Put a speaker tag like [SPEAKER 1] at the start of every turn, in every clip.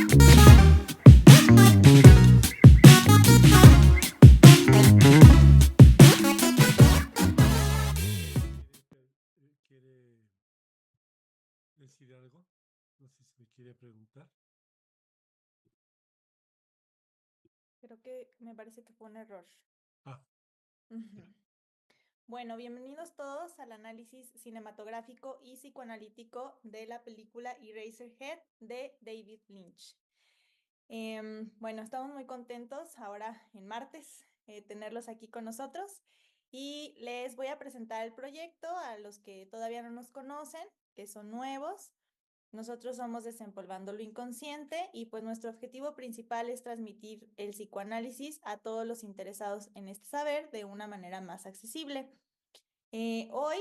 [SPEAKER 1] ¿Quiere decir algo? No sé si me quiere preguntar.
[SPEAKER 2] Creo que me parece que fue un error.
[SPEAKER 1] Ah,
[SPEAKER 2] Ujú. Bueno, bienvenidos todos al análisis cinematográfico y psicoanalítico de la película Eraserhead de David Lynch. Bueno, estamos muy contentos ahora en martes tenerlos aquí con nosotros y les voy a presentar el proyecto a los que todavía no nos conocen, que son nuevos. Nosotros somos Desempolvando lo Inconsciente y pues nuestro objetivo principal es transmitir el psicoanálisis a todos los interesados en este saber de una manera más accesible. Hoy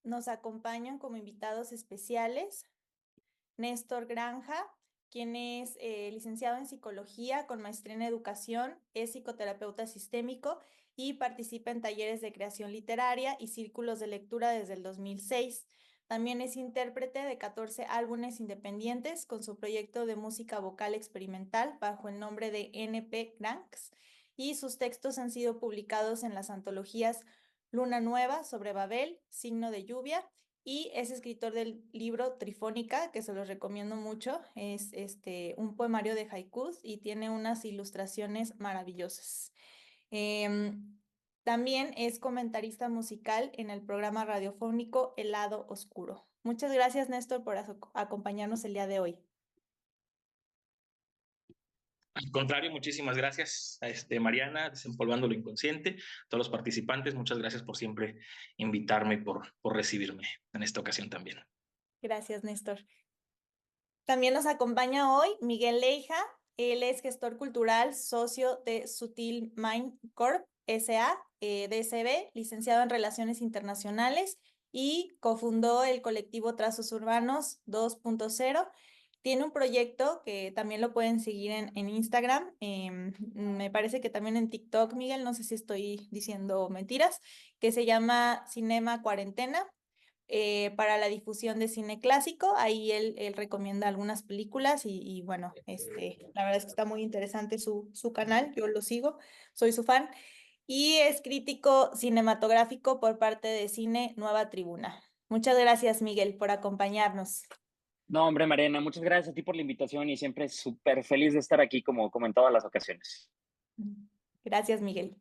[SPEAKER 2] nos acompañan como invitados especiales Néstor Granja, quien es licenciado en psicología con maestría en educación, es psicoterapeuta sistémico y participa en talleres de creación literaria y círculos de lectura desde el 2006. También es intérprete de 14 álbumes independientes con su proyecto de música vocal experimental bajo el nombre de NP Granks y sus textos han sido publicados en las antologías Luna Nueva, Sobre Babel, Signo de Lluvia y es escritor del libro Trifónica, que se los recomiendo mucho. Es un poemario de haikus y tiene unas ilustraciones maravillosas. También es comentarista musical en el programa radiofónico El Lado Oscuro. Muchas gracias, Néstor, por acompañarnos el día de hoy.
[SPEAKER 3] Al contrario, muchísimas gracias a Mariana, Desempolvando lo Inconsciente, todos los participantes, muchas gracias por siempre invitarme y por recibirme en esta ocasión también.
[SPEAKER 2] Gracias, Néstor. También nos acompaña hoy Miguel Leija. Él es gestor cultural, socio de Sutil Mind Corp. S.A., DSB, licenciado en Relaciones Internacionales y cofundó el colectivo Trazos Urbanos 2.0. Tiene un proyecto que también lo pueden seguir en Instagram, me parece que también en TikTok, Miguel, no sé si estoy diciendo mentiras, que se llama Cinema Cuarentena. Para la difusión de cine clásico. Ahí él recomienda algunas películas y bueno, la verdad es que está muy interesante su canal, yo lo sigo, soy su fan. Y es crítico cinematográfico por parte de Cine Nueva Tribuna. Muchas gracias, Miguel, por acompañarnos.
[SPEAKER 4] No, hombre, Mariana, muchas gracias a ti por la invitación y siempre súper feliz de estar aquí como en todas las ocasiones.
[SPEAKER 2] Gracias, Miguel.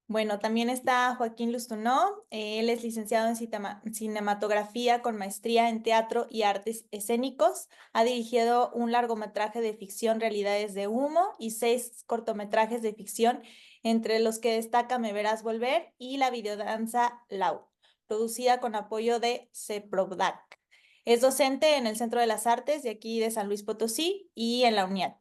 [SPEAKER 2] Bueno, también está Joaquín Lustunó, él es licenciado en cinematografía con maestría en teatro y artes escénicos, ha dirigido un largometraje de ficción Realidades de Humo y 6 cortometrajes de ficción, entre los que destaca Me Verás Volver y la videodanza Lau, producida con apoyo de CEPRODAC. Es docente en el Centro de las Artes de aquí de San Luis Potosí y en la UNIAT.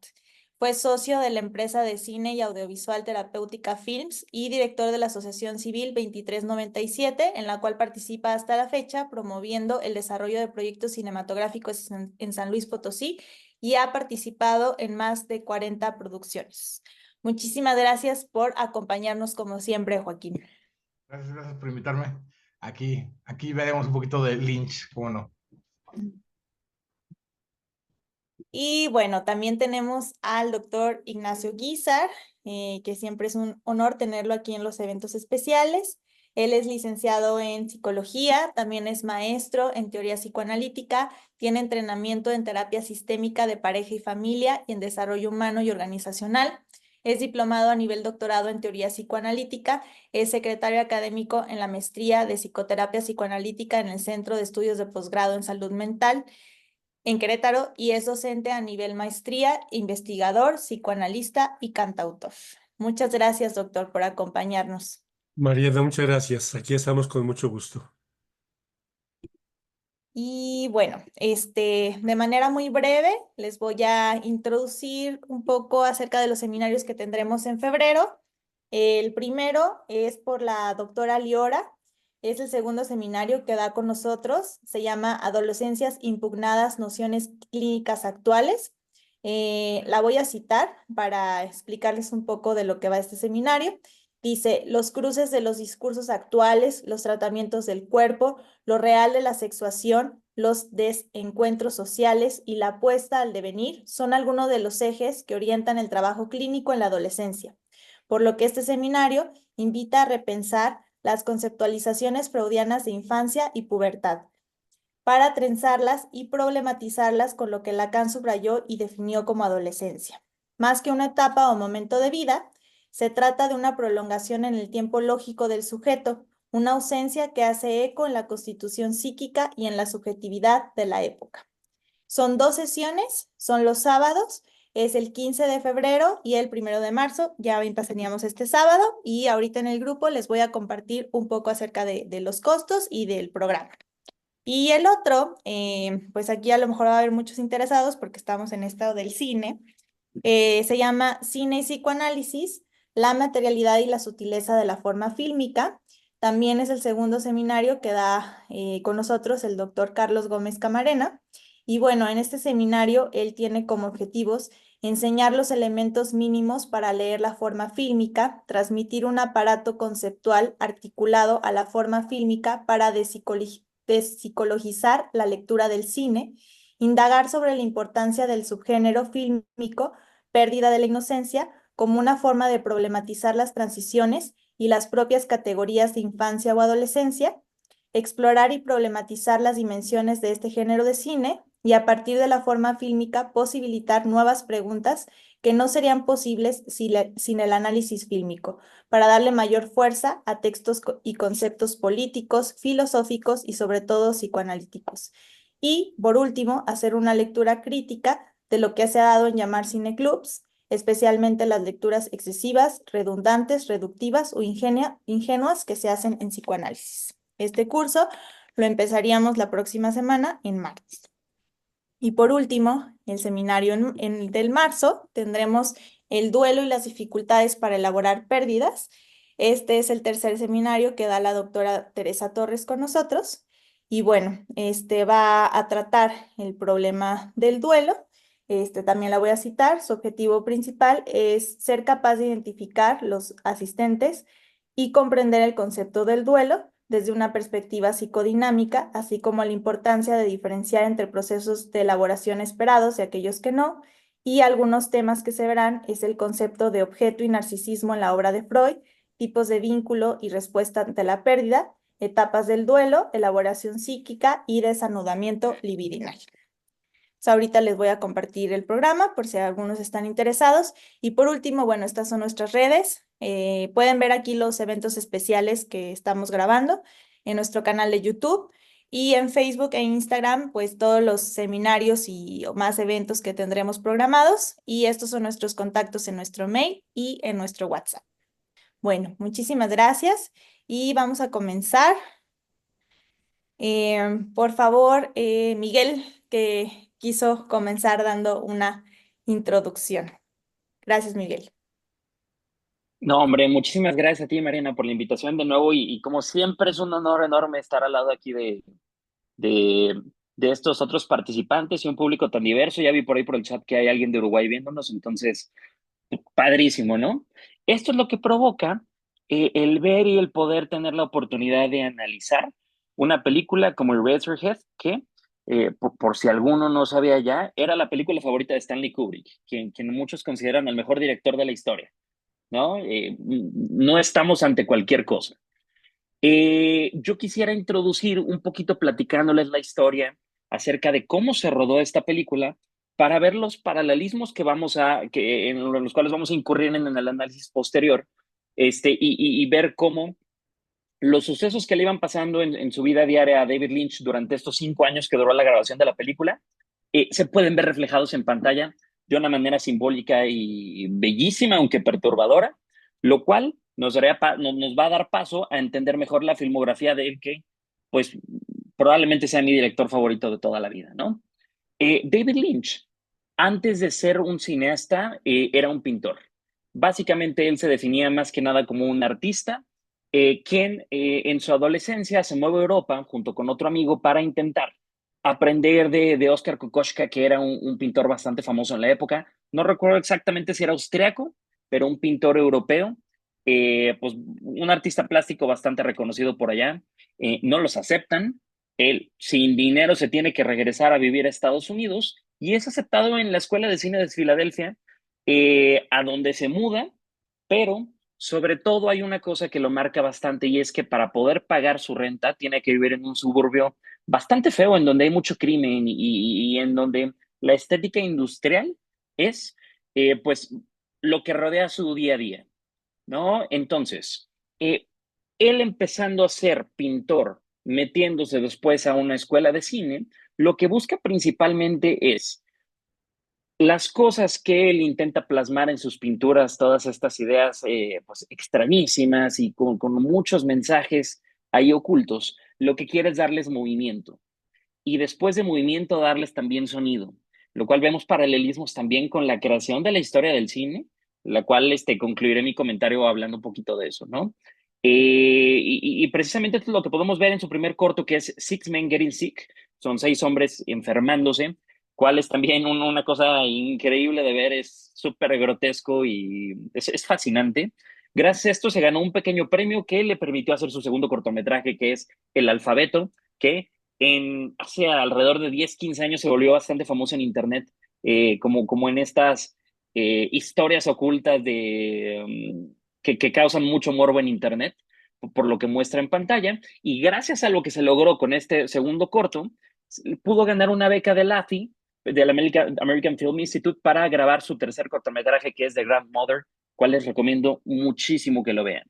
[SPEAKER 2] Fue socio de la empresa de cine y audiovisual Terapéutica Films y director de la Asociación Civil 2397, en la cual participa hasta la fecha promoviendo el desarrollo de proyectos cinematográficos en San Luis Potosí y ha participado en más de 40 producciones. Muchísimas gracias por acompañarnos como siempre, Joaquín.
[SPEAKER 5] Gracias por invitarme. Aquí veremos un poquito de Lynch, ¿cómo no?
[SPEAKER 2] Y bueno, también tenemos al doctor Ignacio Guízar, que siempre es un honor tenerlo aquí en los eventos especiales. Él es licenciado en psicología, también es maestro en teoría psicoanalítica, tiene entrenamiento en terapia sistémica de pareja y familia y en desarrollo humano y organizacional. Es diplomado a nivel doctorado en teoría psicoanalítica, es secretario académico en la maestría de psicoterapia psicoanalítica en el Centro de Estudios de Posgrado en Salud Mental en Querétaro y es docente a nivel maestría, investigador, psicoanalista y cantautor. Muchas gracias, doctor, por acompañarnos.
[SPEAKER 1] Mariana, muchas gracias. Aquí estamos con mucho gusto.
[SPEAKER 2] Y bueno, de manera muy breve les voy a introducir un poco acerca de los seminarios que tendremos en febrero. El primero es por la doctora Liora, es el segundo seminario que da con nosotros, se llama Adolescencias impugnadas, nociones clínicas actuales. La voy a citar para explicarles un poco de lo que va este seminario. Dice, los cruces de los discursos actuales, los tratamientos del cuerpo, lo real de la sexuación, los desencuentros sociales y la apuesta al devenir son algunos de los ejes que orientan el trabajo clínico en la adolescencia, por lo que este seminario invita a repensar las conceptualizaciones freudianas de infancia y pubertad, para trenzarlas y problematizarlas con lo que Lacan subrayó y definió como adolescencia. Más que una etapa o momento de vida, se trata de una prolongación en el tiempo lógico del sujeto, una ausencia que hace eco en la constitución psíquica y en la subjetividad de la época. Son 2 sesiones, son los sábados, es el 15 de febrero y el 1 de marzo, ya teníamos este sábado, y ahorita en el grupo les voy a compartir un poco acerca de los costos y del programa. Y el otro, pues aquí a lo mejor va a haber muchos interesados porque estamos en estado del cine, se llama Cine y Psicoanálisis, la materialidad y la sutileza de la forma fílmica. También es el segundo seminario que da con nosotros el doctor Carlos Gómez Camarena. Y bueno, en este seminario él tiene como objetivos enseñar los elementos mínimos para leer la forma fílmica, transmitir un aparato conceptual articulado a la forma fílmica para despsicologizar la lectura del cine, indagar sobre la importancia del subgénero fílmico, pérdida de la inocencia, como una forma de problematizar las transiciones y las propias categorías de infancia o adolescencia, explorar y problematizar las dimensiones de este género de cine y a partir de la forma fílmica posibilitar nuevas preguntas que no serían posibles sin el análisis fílmico, para darle mayor fuerza a textos y conceptos políticos, filosóficos y sobre todo psicoanalíticos. Y, por último, hacer una lectura crítica de lo que se ha dado en llamar cineclubs, especialmente las lecturas excesivas, redundantes, reductivas o ingenuas que se hacen en psicoanálisis. Este curso lo empezaríamos la próxima semana, en martes. Y por último, el seminario del marzo, tendremos el duelo y las dificultades para elaborar pérdidas. Este es el tercer seminario que da la doctora Teresa Torres con nosotros. Y bueno, va a tratar el problema del duelo. También la voy a citar. Su objetivo principal es ser capaz de identificar los asistentes y comprender el concepto del duelo desde una perspectiva psicodinámica, así como la importancia de diferenciar entre procesos de elaboración esperados y aquellos que no, y algunos temas que se verán es el concepto de objeto y narcisismo en la obra de Freud, tipos de vínculo y respuesta ante la pérdida, etapas del duelo, elaboración psíquica y desanudamiento libidinal. Ahorita les voy a compartir el programa por si algunos están interesados. Y por último, bueno, estas son nuestras redes. Pueden ver aquí los eventos especiales que estamos grabando en nuestro canal de YouTube y en Facebook e Instagram, pues todos los seminarios y más eventos que tendremos programados. Y estos son nuestros contactos en nuestro mail y en nuestro WhatsApp. Bueno, muchísimas gracias y vamos a comenzar. Por favor, Miguel, que quiso comenzar dando una introducción. Gracias, Miguel.
[SPEAKER 4] No, hombre, muchísimas gracias a ti, Mariana, por la invitación de nuevo y como siempre es un honor enorme estar al lado aquí de estos otros participantes y un público tan diverso. Ya vi por ahí por el chat que hay alguien de Uruguay viéndonos, entonces, padrísimo, ¿no? Esto es lo que provoca el ver y el poder tener la oportunidad de analizar una película como Eraserhead, que por si alguno no sabía ya, era la película favorita de Stanley Kubrick, quien muchos consideran el mejor director de la historia, ¿no? No estamos ante cualquier cosa. Yo quisiera introducir un poquito platicándoles la historia acerca de cómo se rodó esta película para ver los paralelismos en los cuales vamos a incurrir en el análisis posterior, y ver cómo los sucesos que le iban pasando en su vida diaria a David Lynch durante estos 5 años que duró la grabación de la película, se pueden ver reflejados en pantalla de una manera simbólica y bellísima, aunque perturbadora, lo cual nos va a dar paso a entender mejor la filmografía de él, que pues probablemente sea mi director favorito de toda la vida, ¿no? David Lynch, antes de ser un cineasta, era un pintor. Básicamente él se definía más que nada como un artista, quien en su adolescencia se mueve a Europa junto con otro amigo para intentar aprender de Oskar Kokoschka, que era un pintor bastante famoso en la época. No recuerdo exactamente si era austriaco, pero un pintor europeo, pues un artista plástico bastante reconocido por allá. No los aceptan, Él, sin dinero, se tiene que regresar a vivir a Estados Unidos y es aceptado en la Escuela de Cine de Filadelfia, a donde se muda, pero sobre todo hay una cosa que lo marca bastante y es que para poder pagar su renta tiene que vivir en un suburbio bastante feo, en donde hay mucho crimen y en donde la estética industrial es, pues, lo que rodea su día a día, ¿no? Entonces, eh, él empezando a ser pintor, metiéndose después a una escuela de cine, lo que busca principalmente es las cosas que él intenta plasmar en sus pinturas, todas estas ideas pues extrañísimas y con muchos mensajes ahí ocultos, lo que quiere es darles movimiento y después de movimiento darles también sonido, lo cual vemos paralelismos también con la creación de la historia del cine, la cual concluiré mi comentario hablando un poquito de eso, ¿no? Y precisamente esto es lo que podemos ver en su primer corto, que es Six Men Getting Sick, son 6 hombres enfermándose, cual es también una cosa increíble de ver, es súper grotesco y es fascinante. Gracias a esto se ganó un pequeño premio que le permitió hacer su segundo cortometraje, que es El Alfabeto, que hace alrededor de 10, 15 años se volvió bastante famoso en Internet, como en estas historias ocultas que causan mucho morbo en Internet, por lo que muestra en pantalla. Y gracias a lo que se logró con este segundo corto, pudo ganar una beca del AFI, del American Film Institute, para grabar su tercer cortometraje, que es The Grandmother, cual les recomiendo muchísimo que lo vean.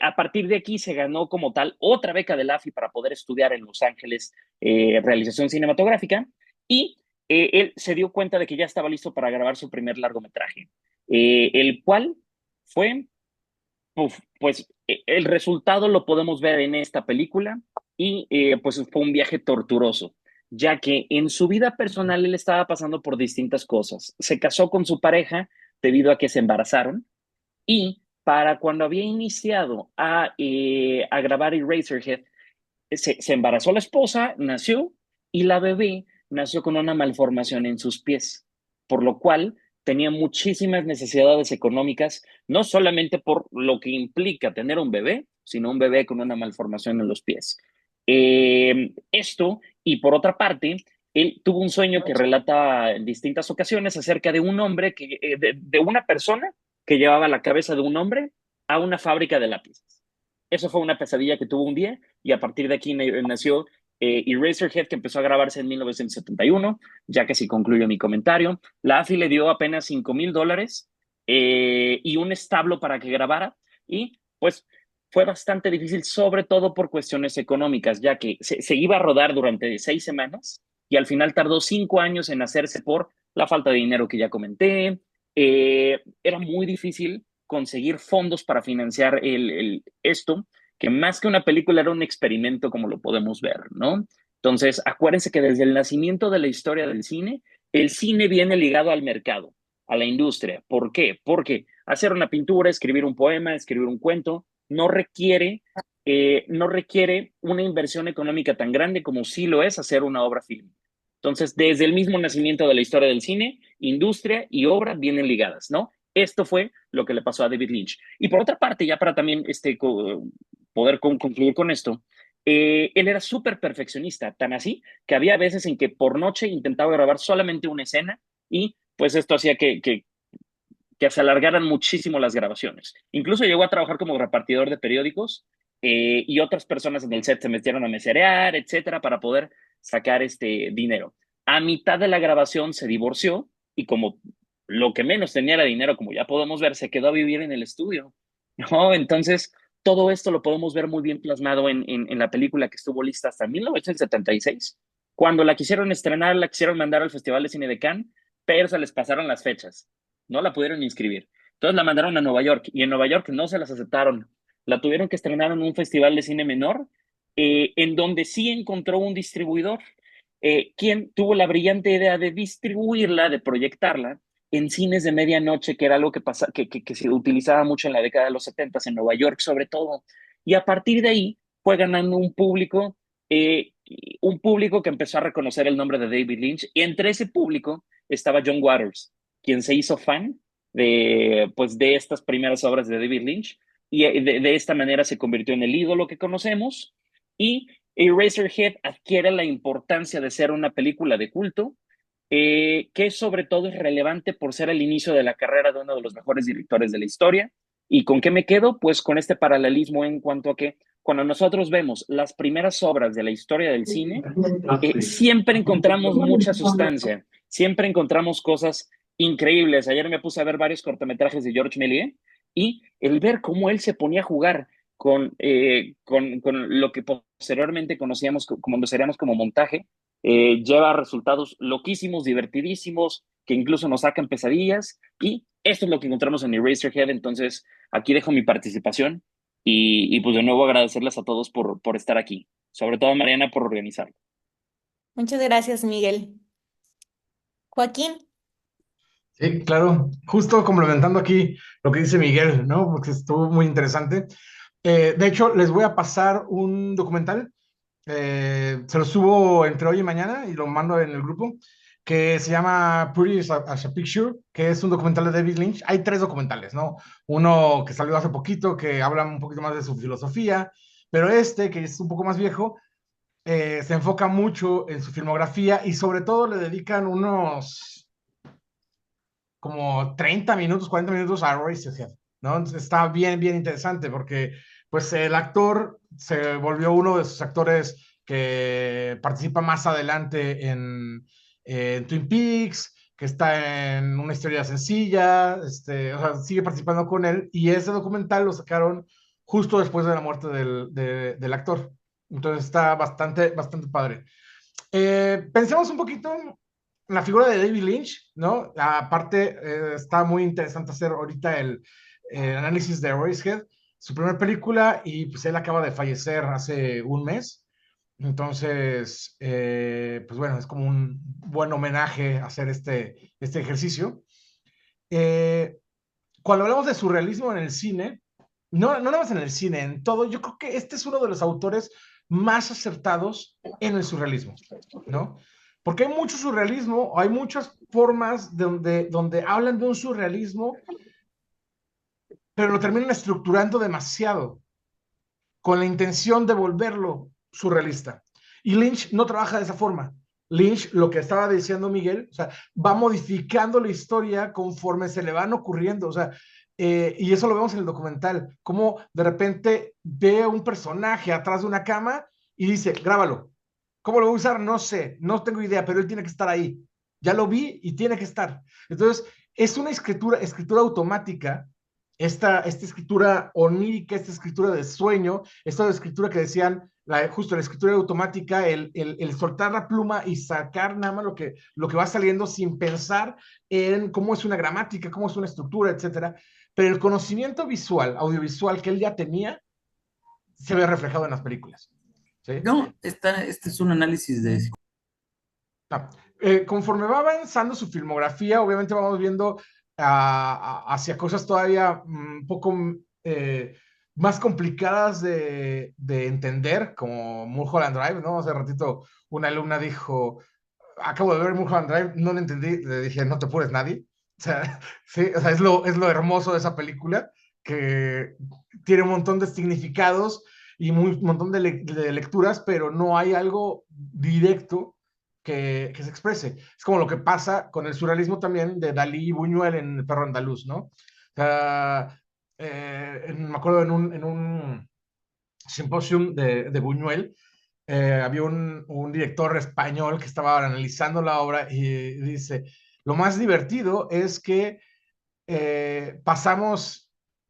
[SPEAKER 4] A partir de aquí se ganó como tal otra beca del AFI para poder estudiar en Los Ángeles realización cinematográfica y él se dio cuenta de que ya estaba listo para grabar su primer largometraje, el cual fue, pues el resultado lo podemos ver en esta película y pues fue un viaje torturoso, ya que en su vida personal él estaba pasando por distintas cosas. Se casó con su pareja debido a que se embarazaron y para cuando había iniciado a grabar Eraserhead, se embarazó la esposa, nació, y la bebé nació con una malformación en sus pies, por lo cual tenía muchísimas necesidades económicas, no solamente por lo que implica tener un bebé, sino un bebé con una malformación en los pies. Esto, y por otra parte, él tuvo un sueño que relata en distintas ocasiones acerca de un hombre, de una persona que llevaba la cabeza de un hombre a una fábrica de lápices. Eso fue una pesadilla que tuvo un día y a partir de aquí nació Eraserhead, que empezó a grabarse en 1971, ya que si concluyo mi comentario. La AFI le dio apenas $5,000 y un establo para que grabara y pues fue bastante difícil, sobre todo por cuestiones económicas, ya que se iba a rodar durante 6 semanas y al final tardó 5 años en hacerse por la falta de dinero que ya comenté. Era muy difícil conseguir fondos para financiar esto, que más que una película era un experimento como lo podemos ver, ¿no? Entonces, acuérdense que desde el nacimiento de la historia del cine, el cine viene ligado al mercado, a la industria. ¿Por qué? Porque hacer una pintura, escribir un poema, escribir un cuento, no requiere una inversión económica tan grande como sí lo es hacer una obra fílmica. Entonces, desde el mismo nacimiento de la historia del cine, industria y obra vienen ligadas, ¿no? Esto fue lo que le pasó a David Lynch. Y por otra parte, ya para también poder concluir con esto, él era súper perfeccionista, tan así que había veces en que por noche intentaba grabar solamente una escena y pues esto hacía que se alargaran muchísimo las grabaciones. Incluso llegó a trabajar como repartidor de periódicos y otras personas en el set se metieron a meserear, etcétera, para poder sacar este dinero. A mitad de la grabación se divorció y como lo que menos tenía era dinero, como ya podemos ver, se quedó a vivir en el estudio, ¿no? Entonces, todo esto lo podemos ver muy bien plasmado en la película que estuvo lista hasta 1976. Cuando la quisieron estrenar, la quisieron mandar al Festival de Cine de Cannes, pero se les pasaron las fechas, no la pudieron inscribir. Entonces la mandaron a Nueva York y en Nueva York no se las aceptaron. La tuvieron que estrenar en un festival de cine menor, en donde sí encontró un distribuidor, quien tuvo la brillante idea de distribuirla, de proyectarla en cines de medianoche, que era algo que se utilizaba mucho en la década de los 70 en Nueva York sobre todo. Y a partir de ahí fue ganando eh, un público que empezó a reconocer el nombre de David Lynch. Y entre ese público estaba John Waters, quien se hizo fan de estas primeras obras de David Lynch y de esta manera se convirtió en el ídolo que conocemos y Eraserhead adquiere la importancia de ser una película de culto, que sobre todo es relevante por ser el inicio de la carrera de uno de los mejores directores de la historia. ¿Y con qué me quedo? Pues con este paralelismo en cuanto a que cuando nosotros vemos las primeras obras de la historia del cine, siempre encontramos mucha sustancia, siempre encontramos cosas increíbles. Ayer me puse a ver varios cortometrajes de Georges Méliès y el ver cómo él se ponía a jugar con lo que posteriormente conoceríamos como montaje, lleva resultados loquísimos, divertidísimos, que incluso nos sacan pesadillas, y esto es lo que encontramos en Eraserhead. Entonces aquí dejo mi participación y pues de nuevo agradecerles a todos por estar aquí, sobre todo a Mariana por organizarlo.
[SPEAKER 2] Muchas gracias, Miguel. Joaquín.
[SPEAKER 5] Sí, claro, justo complementando aquí lo que dice Miguel, ¿no? Porque estuvo muy interesante. De hecho, les voy a pasar un documental, se lo subo entre hoy y mañana y lo mando en el grupo, que se llama Pretty as a Picture, que es un documental de David Lynch. Hay 3 documentales, ¿no? Uno que salió hace poquito, que habla un poquito más de su filosofía, pero este, que es un poco más viejo, se enfoca mucho en su filmografía y sobre todo le dedican unos como 30 minutos, 40 minutos a Eraserhead, ¿no? Entonces está bien, bien interesante porque pues el actor se volvió uno de sus actores que participa más adelante en Twin Peaks, que está en Una historia sencilla, o sea, sigue participando con él, y ese documental lo sacaron justo después de la muerte del actor. Entonces está bastante, bastante padre. Pensemos un poquito en la figura de David Lynch, ¿no? Aparte, está muy interesante hacer ahorita el análisis de Eraserhead, su primera película, y pues él acaba de fallecer hace un mes. Entonces, pues bueno, es como un buen homenaje hacer este ejercicio. Cuando hablamos de surrealismo en el cine, no nada más en el cine, en todo, yo creo que este es uno de los autores más acertados en el surrealismo, ¿no? Porque hay mucho surrealismo, hay muchas formas donde hablan de un surrealismo, pero lo terminan estructurando demasiado, con la intención de volverlo surrealista. Y Lynch no trabaja de esa forma. Lynch, lo que estaba diciendo Miguel, o sea, va modificando la historia conforme se le van ocurriendo, o sea, y eso lo vemos en el documental, como de repente ve a un personaje atrás de una cama y dice, grábalo. ¿Cómo lo voy a usar? No sé, no tengo idea, pero él tiene que estar ahí. Ya lo vi y tiene que estar. Entonces, es una escritura automática, esta escritura onírica, esta escritura de sueño, esta escritura que decían, justo la escritura automática, el soltar la pluma y sacar nada más lo que va saliendo sin pensar en cómo es una gramática, cómo es una estructura, etcétera. Pero el conocimiento visual, audiovisual que él ya tenía, se ve reflejado en las películas. ¿Sí?
[SPEAKER 6] No, este es un análisis de...
[SPEAKER 5] No. Conforme va avanzando su filmografía, obviamente vamos viendo hacia cosas todavía un poco más complicadas de entender, como Mulholland Drive, ¿no? Hace ratito una alumna dijo, acabo de ver Mulholland Drive, no lo entendí, le dije, no te apures nadie. O sea, sí, o sea, es lo hermoso de esa película, que tiene un montón de significados y un montón de lecturas, pero no hay algo directo que se exprese. Es como lo que pasa con el surrealismo también de Dalí y Buñuel en El perro andaluz, ¿no? O sea, me acuerdo en un simposium de Buñuel, había un director español que estaba analizando la obra y dice, lo más divertido es que pasamos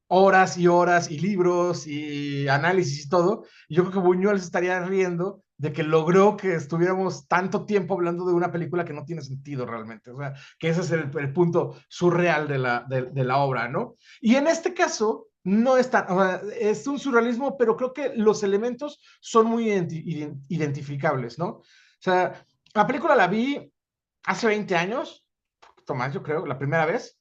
[SPEAKER 5] horas y horas y libros y análisis y todo, y yo creo que Buñuel se estaría riendo de que logró que estuviéramos tanto tiempo hablando de una película que no tiene sentido realmente, o sea, que ese es el punto surreal de la obra, ¿no? Y en este caso, no es tan, o sea, es un surrealismo, pero creo que los elementos son muy identificables, ¿no? O sea, la película la vi hace 20 años, un poquito más, yo creo, la primera vez.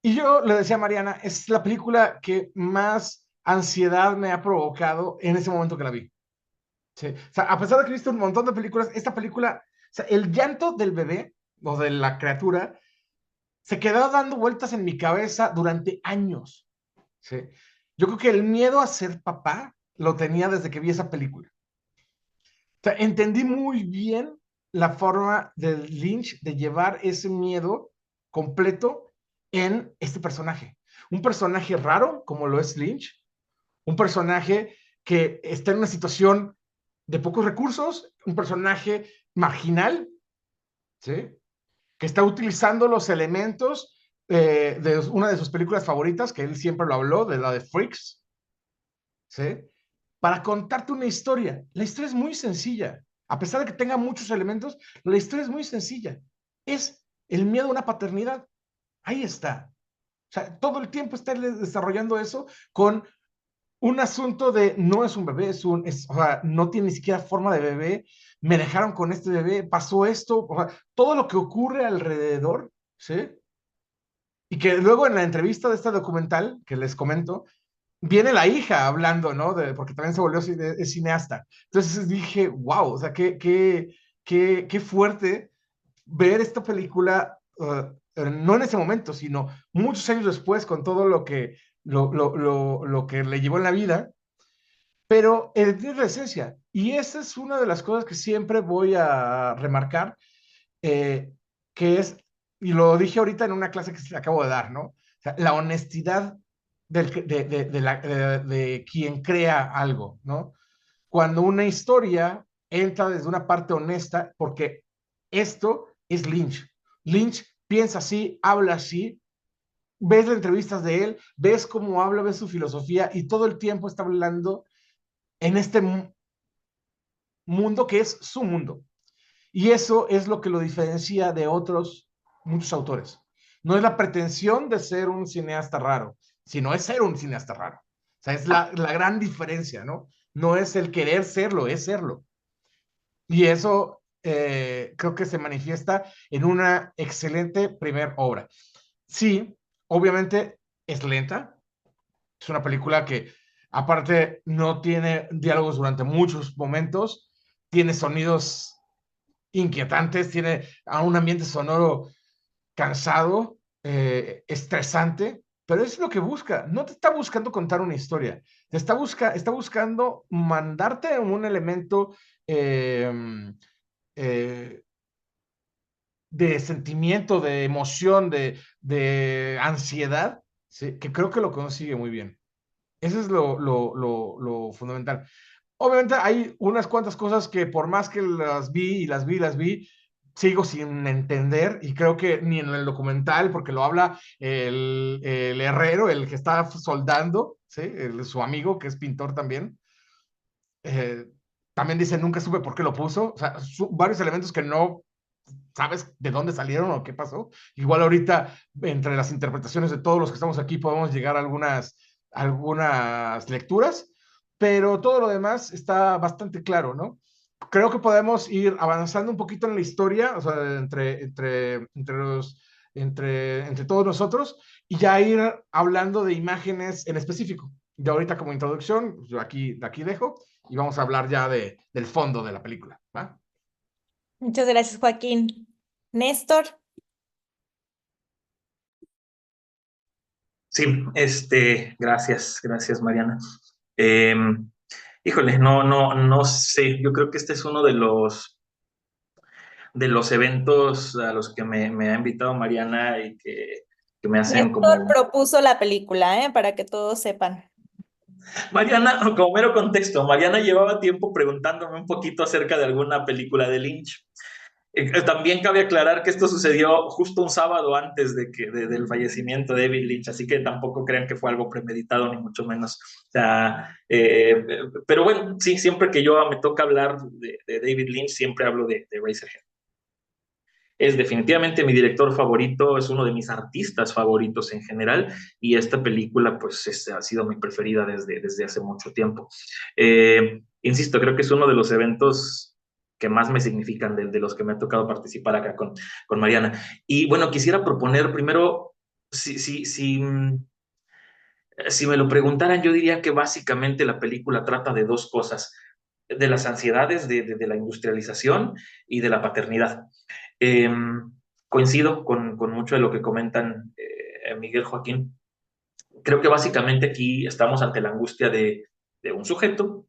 [SPEAKER 5] Y yo le decía a Mariana, es la película que más ansiedad me ha provocado en ese momento que la vi. ¿Sí? O sea, a pesar de que he visto un montón de películas, esta película, o sea, el llanto del bebé o de la criatura se quedó dando vueltas en mi cabeza durante años. ¿Sí? Yo creo que el miedo a ser papá lo tenía desde que vi esa película. O sea, entendí muy bien la forma del Lynch de llevar ese miedo completo en este personaje. Un personaje raro, como lo es Lynch, un personaje que está en una situación de pocos recursos, un personaje marginal, ¿sí? Que está utilizando los elementos de una de sus películas favoritas, que él siempre lo habló, de la de Freaks, ¿sí? Para contarte una historia. La historia es muy sencilla. A pesar de que tenga muchos elementos, la historia es muy sencilla. Es el miedo a una paternidad. Ahí está. O sea, todo el tiempo está desarrollando eso con un asunto de no es un bebé, o sea, no tiene ni siquiera forma de bebé, me dejaron con este bebé, pasó esto, o sea, todo lo que ocurre alrededor, ¿sí? Y que luego en la entrevista de este documental que les comento, viene la hija hablando, ¿no? Porque también se volvió es cineasta. Entonces dije, wow, o sea, qué fuerte ver esta película, no en ese momento, sino muchos años después, con todo lo que le llevó en la vida, pero es la esencia. Y esa es una de las cosas que siempre voy a remarcar, eh, que es, y lo dije ahorita en una clase que se acabo de dar, ¿no? O sea, la honestidad de quien crea algo, ¿no? Cuando una historia entra desde una parte honesta, porque esto es Lynch. Lynch piensa así, habla así, ves las entrevistas de él, ves cómo habla, ves su filosofía y todo el tiempo está hablando en este mundo que es su mundo. Y eso es lo que lo diferencia de otros muchos autores. No es la pretensión de ser un cineasta raro, sino es ser un cineasta raro. O sea, es la gran diferencia, ¿no? No es el querer serlo, es serlo. Y eso creo que se manifiesta en una excelente primer obra. Sí, obviamente es lenta. Es una película que aparte no tiene diálogos durante muchos momentos, tiene sonidos inquietantes, tiene a un ambiente sonoro cansado, estresante, pero es lo que busca. No te está buscando contar una historia, te está buscando mandarte un elemento eh, eh, de sentimiento, de emoción, de ansiedad, ¿sí? Que creo que lo consigue muy bien. Eso es lo fundamental. Obviamente hay unas cuantas cosas que por más que las vi, sigo sin entender y creo que ni en el documental, porque lo habla el herrero, el que está soldando, ¿sí? Su amigo que es pintor también. Eh, también dice, nunca supe por qué lo puso. O sea, varios elementos que no sabes de dónde salieron o qué pasó. Igual ahorita, entre las interpretaciones de todos los que estamos aquí, podemos llegar a algunas lecturas, pero todo lo demás está bastante claro, ¿no? Creo que podemos ir avanzando un poquito en la historia, o sea, entre todos nosotros, y ya ir hablando de imágenes en específico. Ya ahorita como introducción, yo aquí dejo, y vamos a hablar ya del fondo de la película, ¿va?
[SPEAKER 2] Muchas gracias, Joaquín. Néstor.
[SPEAKER 3] Sí, gracias, Mariana. Híjole, no sé, yo creo que este es uno de los eventos a los que me ha invitado Mariana y que me hacen
[SPEAKER 2] Néstor
[SPEAKER 3] como...
[SPEAKER 2] propuso la película, para que todos sepan.
[SPEAKER 3] Mariana, como mero contexto, Mariana llevaba tiempo preguntándome un poquito acerca de alguna película de Lynch. También cabe aclarar que esto sucedió justo un sábado antes del fallecimiento de David Lynch, así que tampoco crean que fue algo premeditado, ni mucho menos. O sea, pero bueno, sí, siempre que yo me toca hablar de David Lynch, siempre hablo de Eraserhead. Es definitivamente mi director favorito, es uno de mis artistas favoritos en general, y esta película pues ha sido mi preferida desde hace mucho tiempo. Insisto, creo que es uno de los eventos que más me significan de los que me ha tocado participar acá con Mariana. Y bueno, quisiera proponer primero, si me lo preguntaran, yo diría que básicamente la película trata de dos cosas, de las ansiedades de la industrialización y de la paternidad. Eh, Coincido con mucho de lo que comentan Miguel, Joaquín. Creo que básicamente aquí estamos ante la angustia de un sujeto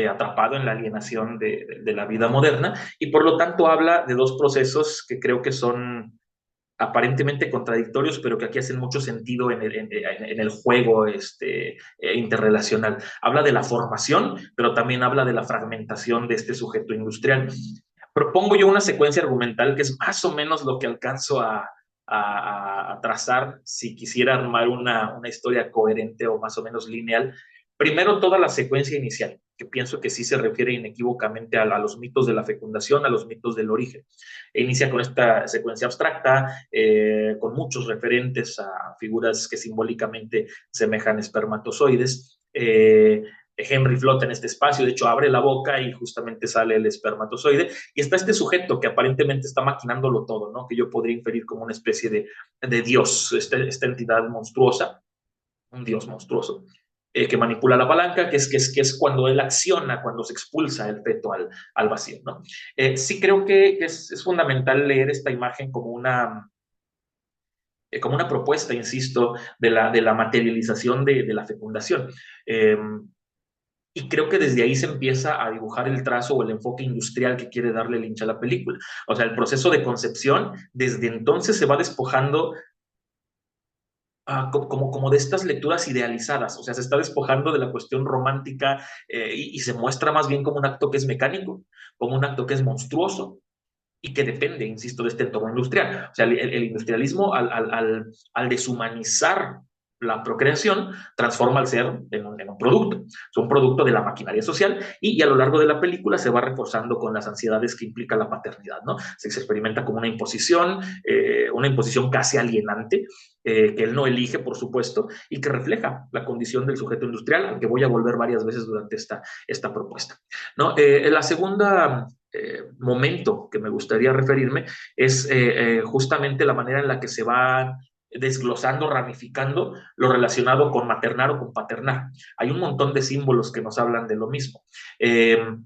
[SPEAKER 3] atrapado en la alienación de la vida moderna, y por lo tanto habla de dos procesos que creo que son aparentemente contradictorios, pero que aquí hacen mucho sentido en el juego interrelacional. Habla de la formación, pero también habla de la fragmentación de este sujeto industrial. Propongo yo una secuencia argumental que es más o menos lo que alcanzo a trazar si quisiera armar una historia coherente o más o menos lineal. Primero, toda la secuencia inicial, que pienso que sí se refiere inequívocamente a los mitos de la fecundación, a los mitos del origen. Inicia con esta secuencia abstracta, con muchos referentes a figuras que simbólicamente semejan espermatozoides. Henry flota en este espacio, de hecho abre la boca y justamente sale el espermatozoide, y está este sujeto que aparentemente está maquinándolo todo, ¿no? Que yo podría inferir como una especie de dios, esta entidad monstruosa, un dios monstruoso, que manipula la palanca, que es cuando él acciona, cuando se expulsa el feto al vacío, ¿no? Sí creo que es fundamental leer esta imagen como una propuesta, insisto, de la materialización de la fecundación. Y creo que desde ahí se empieza a dibujar el trazo o el enfoque industrial que quiere darle Lynch a la película. O sea, el proceso de concepción, desde entonces se va despojando como de estas lecturas idealizadas, o sea, se está despojando de la cuestión romántica y se muestra más bien como un acto que es mecánico, como un acto que es monstruoso y que depende, insisto, de este entorno industrial. O sea, el industrialismo al deshumanizar la procreación, transforma al ser en un producto. Es un producto de la maquinaria social y a lo largo de la película se va reforzando con las ansiedades que implica la paternidad, ¿no? Se experimenta como una imposición casi alienante, que él no elige, por supuesto, y que refleja la condición del sujeto industrial, al que voy a volver varias veces durante esta propuesta, ¿no? La segunda momento que me gustaría referirme es justamente la manera en la que se va desglosando, ramificando lo relacionado con maternar o con paternar. Hay un montón de símbolos que nos hablan de lo mismo. En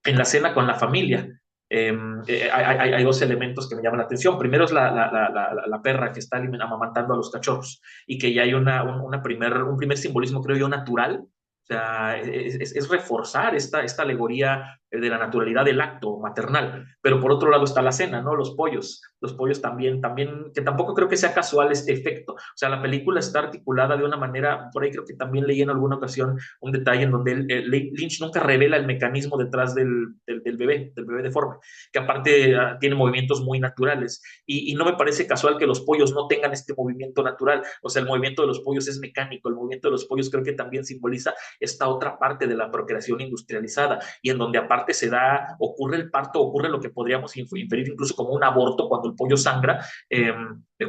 [SPEAKER 3] la cena con la familia, hay dos elementos que me llaman la atención. Primero es la perra que está amamantando a los cachorros y que ya hay un primer simbolismo, creo yo, natural. O sea, es reforzar esta alegoría de la naturalidad del acto maternal. Pero por otro lado está la cena, ¿no? Los pollos también, que tampoco creo que sea casual este efecto. O sea, la película está articulada de una manera, por ahí creo que también leí en alguna ocasión un detalle en donde Lynch nunca revela el mecanismo detrás del bebé deforme, que aparte tiene movimientos muy naturales. Y no me parece casual que los pollos no tengan este movimiento natural. O sea, el movimiento de los pollos es mecánico. El movimiento de los pollos creo que también simboliza esta otra parte de la procreación industrializada y en donde aparte ocurre el parto, ocurre lo que podríamos inferir incluso como un aborto cuando el pollo sangra,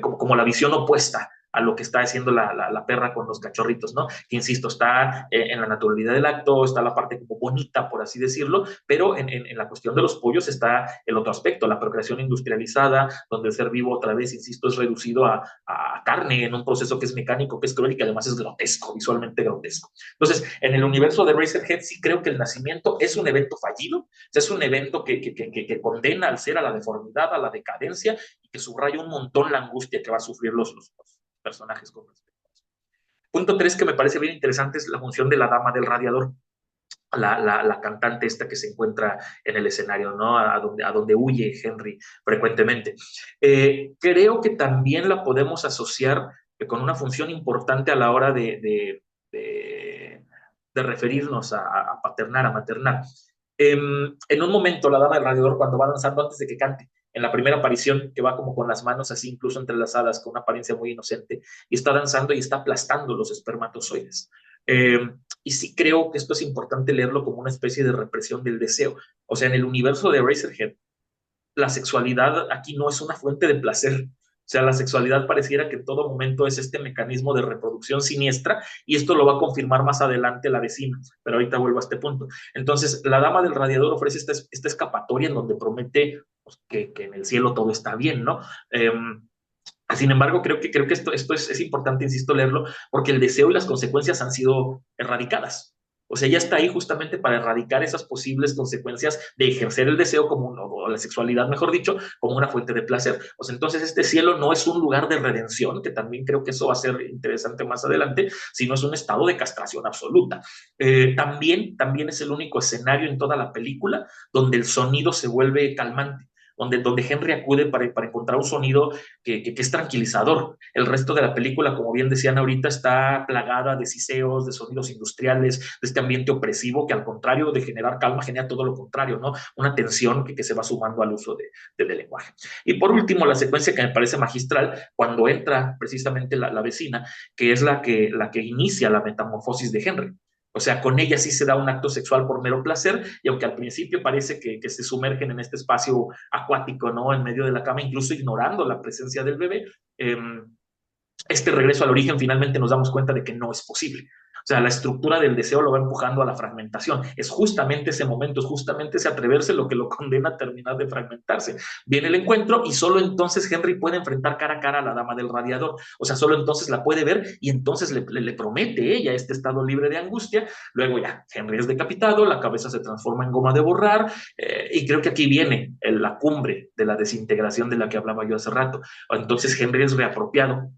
[SPEAKER 3] como la visión opuesta a lo que está haciendo la perra con los cachorritos, ¿no? Que insisto, está en la naturalidad del acto, está la parte como bonita, por así decirlo, pero en la cuestión de los pollos está el otro aspecto, la procreación industrializada, donde el ser vivo otra vez, insisto, es reducido a carne en un proceso que es mecánico, que es cruel y que además es grotesco, visualmente grotesco. Entonces, en el universo de Eraserhead sí creo que el nacimiento es un evento fallido, o sea, es un evento que condena al ser a la deformidad, a la decadencia y que subraya un montón la angustia que va a sufrir los personajes con respecto a eso. Punto 3 que me parece bien interesante es la función de la dama del radiador, la cantante esta que se encuentra en el escenario, ¿no? A donde huye Henry frecuentemente. Creo que también la podemos asociar con una función importante a la hora de referirnos a paternar, a maternar. En un momento la dama del radiador, cuando va danzando antes de que cante, en la primera aparición, que va como con las manos así incluso entrelazadas, con una apariencia muy inocente, y está danzando y está aplastando los espermatozoides. Y sí creo que esto es importante leerlo como una especie de represión del deseo. O sea, en el universo de Eraserhead, la sexualidad aquí no es una fuente de placer. O sea, la sexualidad pareciera que en todo momento es este mecanismo de reproducción siniestra y esto lo va a confirmar más adelante la vecina, pero ahorita vuelvo a este punto. Entonces, la dama del radiador ofrece esta escapatoria en donde promete pues, que en el cielo todo está bien, ¿no? Sin embargo, creo que esto es importante, insisto, leerlo, porque el deseo y las consecuencias han sido erradicadas. O sea, ella está ahí justamente para erradicar esas posibles consecuencias de ejercer el deseo como o la sexualidad, mejor dicho, como una fuente de placer. O sea, entonces este cielo no es un lugar de redención, que también creo que eso va a ser interesante más adelante, sino es un estado de castración absoluta. También es el único escenario en toda la película donde el sonido se vuelve calmante. Donde Henry acude para encontrar un sonido que es tranquilizador. El resto de la película, como bien decían ahorita, está plagada de siseos, de sonidos industriales, de este ambiente opresivo que al contrario de generar calma, genera todo lo contrario, ¿no? Una tensión que se va sumando al uso del lenguaje. Y por último, la secuencia que me parece magistral, cuando entra precisamente la vecina, que es la que inicia la metamorfosis de Henry. O sea, con ella sí se da un acto sexual por mero placer, y aunque al principio parece que se sumergen en este espacio acuático, ¿no? En medio de la cama, incluso ignorando la presencia del bebé, este regreso al origen finalmente nos damos cuenta de que no es posible. O sea, la estructura del deseo lo va empujando a la fragmentación. Es justamente ese momento, es justamente ese atreverse lo que lo condena a terminar de fragmentarse. Viene el encuentro y solo entonces Henry puede enfrentar cara a cara a la dama del radiador. O sea, solo entonces la puede ver y entonces le promete ella este estado libre de angustia. Luego ya, Henry es decapitado, la cabeza se transforma en goma de borrar, y creo que aquí viene la cumbre de la desintegración de la que hablaba yo hace rato. Entonces Henry es reapropiado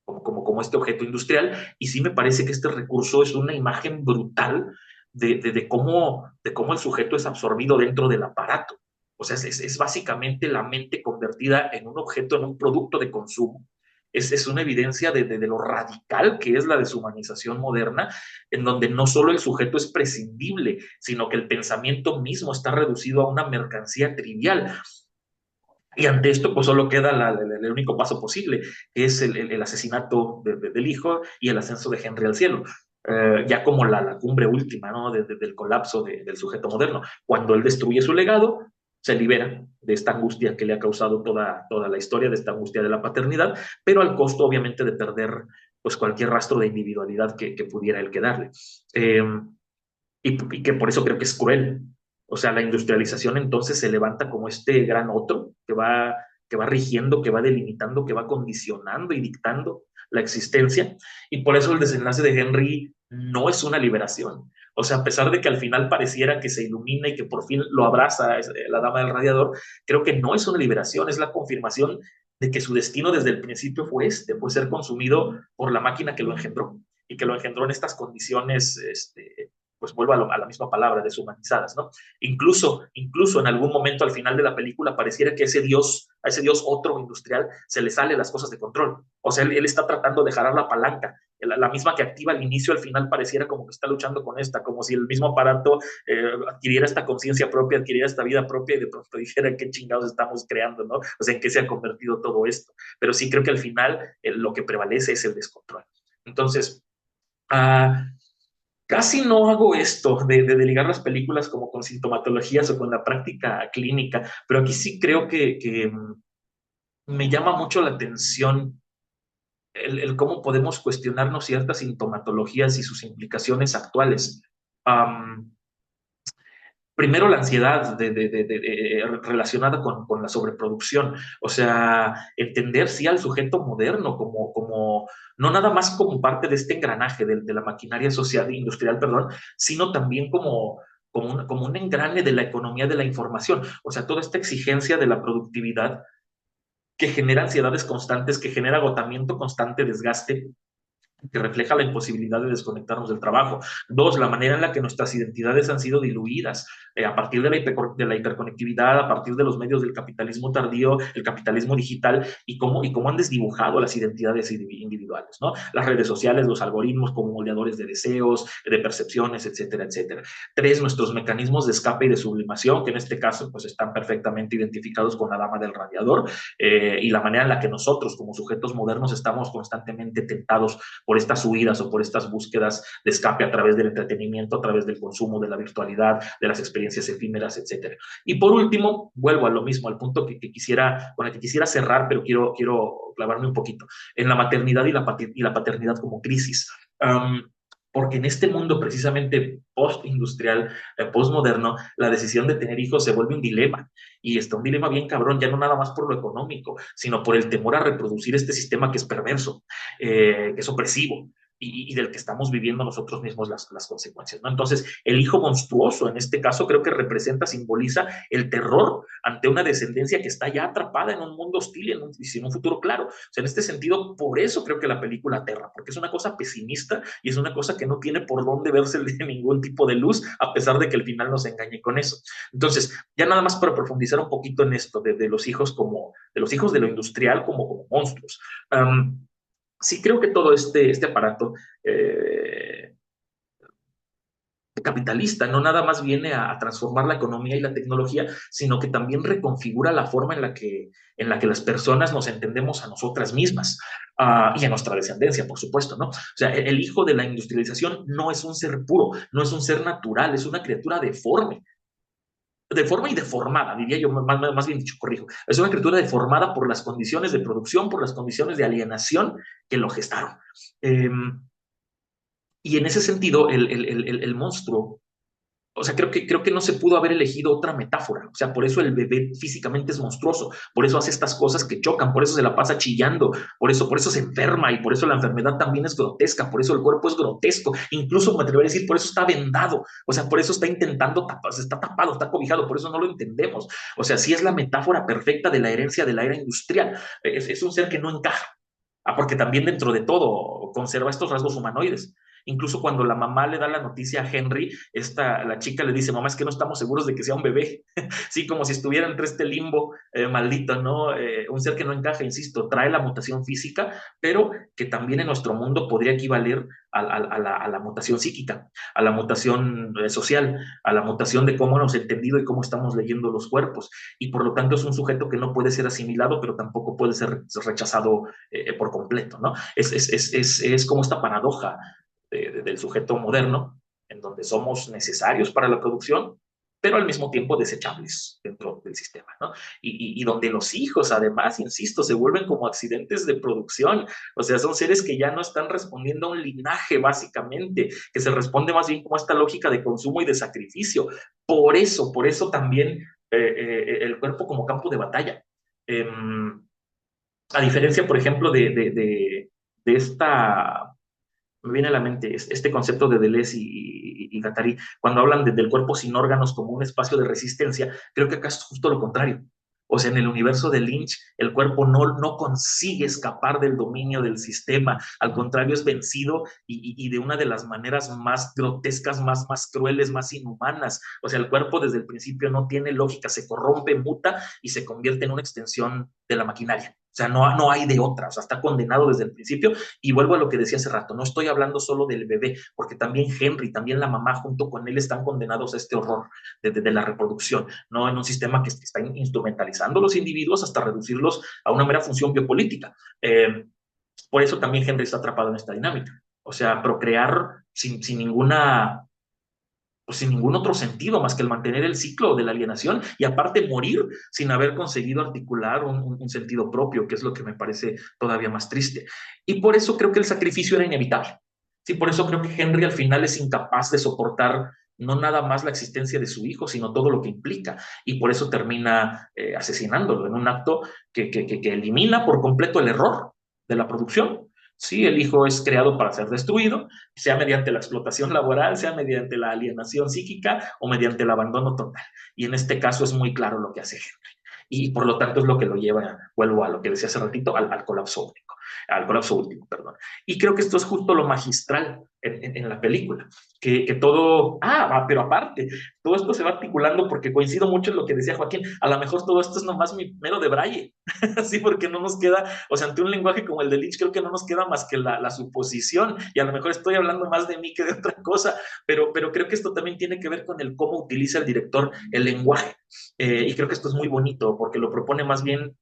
[SPEAKER 3] como este objeto industrial, y sí me parece que este recurso es una imagen brutal de cómo el sujeto es absorbido dentro del aparato. O sea, es básicamente la mente convertida en un objeto, en un producto de consumo. Es una evidencia de lo radical que es la deshumanización moderna, en donde no solo el sujeto es prescindible, sino que el pensamiento mismo está reducido a una mercancía trivial. Y ante esto, pues solo queda el único paso posible, que es el asesinato del hijo y el ascenso de Henry al cielo. Ya como la cumbre última, ¿no? Del colapso del sujeto moderno. Cuando él destruye su legado, se libera de esta angustia que le ha causado toda la historia, de esta angustia de la paternidad, pero al costo, obviamente, de perder pues cualquier rastro de individualidad que pudiera él quedarle. Y que por eso creo que es cruel. O sea, la industrialización entonces se levanta como este gran otro que va rigiendo, que va delimitando, que va condicionando y dictando la existencia. Y por eso el desenlace de Henry no es una liberación. O sea, a pesar de que al final pareciera que se ilumina y que por fin lo abraza la dama del radiador, creo que no es una liberación, es la confirmación de que su destino desde el principio fue ser consumido por la máquina que lo engendró, y que lo engendró en estas condiciones, pues vuelvo a la misma palabra, deshumanizadas, ¿no? Incluso en algún momento al final de la película pareciera que a ese dios otro industrial se le sale las cosas de control. O sea, él está tratando de jalar la palanca, la misma que activa al inicio, al final pareciera como que está luchando con esta, como si el mismo aparato adquiriera esta conciencia propia, adquiriera esta vida propia, y de pronto dijera qué chingados estamos creando, ¿no? O sea, en qué se ha convertido todo esto. Pero sí creo que al final lo que prevalece es el descontrol. Entonces, casi no hago esto de ligar las películas como con sintomatologías o con la práctica clínica, pero aquí sí creo que me llama mucho la atención el cómo podemos cuestionarnos ciertas sintomatologías y sus implicaciones actuales. Primero, la ansiedad relacionada con la sobreproducción. O sea, entender sí al sujeto moderno como no nada más como parte de este engranaje de la maquinaria social industrial, perdón, sino también como un engrane de la economía de la información. O sea, toda esta exigencia de la productividad que genera ansiedades constantes, que genera agotamiento constante, desgaste, que refleja la imposibilidad de desconectarnos del trabajo. Dos, la manera en la que nuestras identidades han sido diluidas a partir de la hiperconectividad, a partir de los medios del capitalismo tardío, el capitalismo digital, y cómo han desdibujado las identidades individuales, ¿no? Las redes sociales, los algoritmos como moldeadores de deseos, de percepciones, etcétera, etcétera. Tres, nuestros mecanismos de escape y de sublimación, que en este caso pues están perfectamente identificados con la dama del radiador, y la manera en la que nosotros como sujetos modernos estamos constantemente tentados por estas huidas o por estas búsquedas de escape a través del entretenimiento, a través del consumo, de la virtualidad, de las experiencias efímeras, etc. Y por último, vuelvo a lo mismo, al punto con el que quisiera cerrar, pero quiero clavarme un poquito, en la maternidad y la paternidad como crisis. Porque en este mundo precisamente post-industrial, post-moderno, la decisión de tener hijos se vuelve un dilema, y está un dilema bien cabrón, ya no nada más por lo económico, sino por el temor a reproducir este sistema que es perverso, que es opresivo, y del que estamos viviendo nosotros mismos las consecuencias, ¿no? Entonces, el hijo monstruoso, en este caso, creo que representa, simboliza el terror ante una descendencia que está ya atrapada en un mundo hostil y sin un futuro claro. O sea, en este sentido, por eso creo que la película aterra, porque es una cosa pesimista y es una cosa que no tiene por dónde verse de ningún tipo de luz, a pesar de que el final nos engañe con eso. Entonces, ya nada más para profundizar un poquito en esto, de los hijos de los hijos de lo industrial como monstruos. Sí creo que todo este aparato capitalista no nada más viene a transformar la economía y la tecnología, sino que también reconfigura la forma en la que las personas nos entendemos a nosotras mismas y a nuestra descendencia, por supuesto, ¿no? O sea, el hijo de la industrialización no es un ser puro, no es un ser natural, es una criatura deforme y deformada, diría yo, más bien dicho, corrijo. Es una criatura deformada por las condiciones de producción, por las condiciones de alienación que lo gestaron. Y en ese sentido, el monstruo, o sea, creo que no se pudo haber elegido otra metáfora. O sea, por eso el bebé físicamente es monstruoso, por eso hace estas cosas que chocan, por eso se la pasa chillando, por eso se enferma y por eso la enfermedad también es grotesca, por eso el cuerpo es grotesco. Incluso me atrevería a decir, por eso está vendado, o sea, por eso está intentando tapar, está tapado, está cobijado, por eso no lo entendemos. O sea, sí es la metáfora perfecta de la herencia de la era industrial. Es un ser que no encaja, porque también dentro de todo conserva estos rasgos humanoides. Incluso cuando la mamá le da la noticia a Henry, la chica le dice, mamá, es que no estamos seguros de que sea un bebé. Sí, como si estuviera entre este limbo maldito, ¿no? Un ser que no encaja, insisto, trae la mutación física, pero que también en nuestro mundo podría equivaler a la mutación psíquica, a la mutación social, a la mutación de cómo hemos entendido y cómo estamos leyendo los cuerpos. Y por lo tanto es un sujeto que no puede ser asimilado, pero tampoco puede ser rechazado por completo, ¿no? Es como esta paradoja del sujeto moderno, en donde somos necesarios para la producción, pero al mismo tiempo desechables dentro del sistema, ¿no? Y donde los hijos, además, insisto, se vuelven como accidentes de producción, o sea, son seres que ya no están respondiendo a un linaje, básicamente, que se responde más bien como a esta lógica de consumo y de sacrificio. Por eso también el cuerpo como campo de batalla. A diferencia, por ejemplo, de esta me viene a la mente este concepto de Deleuze y Guattari, cuando hablan del cuerpo sin órganos como un espacio de resistencia, creo que acá es justo lo contrario. O sea, en el universo de Lynch, el cuerpo no consigue escapar del dominio del sistema, al contrario, es vencido y de una de las maneras más grotescas, más crueles, más inhumanas. O sea, el cuerpo desde el principio no tiene lógica, se corrompe, muta y se convierte en una extensión de la maquinaria. O sea, no hay de otra, o sea, está condenado desde el principio. Y vuelvo a lo que decía hace rato, no estoy hablando solo del bebé, porque también Henry, también la mamá junto con él están condenados a este horror de la reproducción, ¿no? En un sistema que está instrumentalizando a los individuos hasta reducirlos a una mera función biopolítica. Por eso también Henry está atrapado en esta dinámica. O sea, procrear sin ningún otro sentido más que el mantener el ciclo de la alienación y aparte morir sin haber conseguido articular un sentido propio, que es lo que me parece todavía más triste. Y por eso creo que el sacrificio era inevitable. Sí, por eso creo que Henry al final es incapaz de soportar no nada más la existencia de su hijo, sino todo lo que implica. Y por eso termina asesinándolo en un acto que elimina por completo el error de la producción. Sí, el hijo es creado para ser destruido, sea mediante la explotación laboral, sea mediante la alienación psíquica o mediante el abandono total. Y en este caso es muy claro lo que hace Henry. Y por lo tanto es lo que lo lleva, vuelvo a lo que decía hace ratito, al colapso único, al colapso último, perdón. Y creo que esto es justo lo magistral en la película, que todo, pero aparte, todo esto se va articulando porque coincido mucho en lo que decía Joaquín, a lo mejor todo esto es nomás mi mero de braille, sí, porque no nos queda, o sea, ante un lenguaje como el de Lynch, creo que no nos queda más que la suposición, y a lo mejor estoy hablando más de mí que de otra cosa, pero creo que esto también tiene que ver con el cómo utiliza el director el lenguaje, y creo que esto es muy bonito, porque lo propone más bien,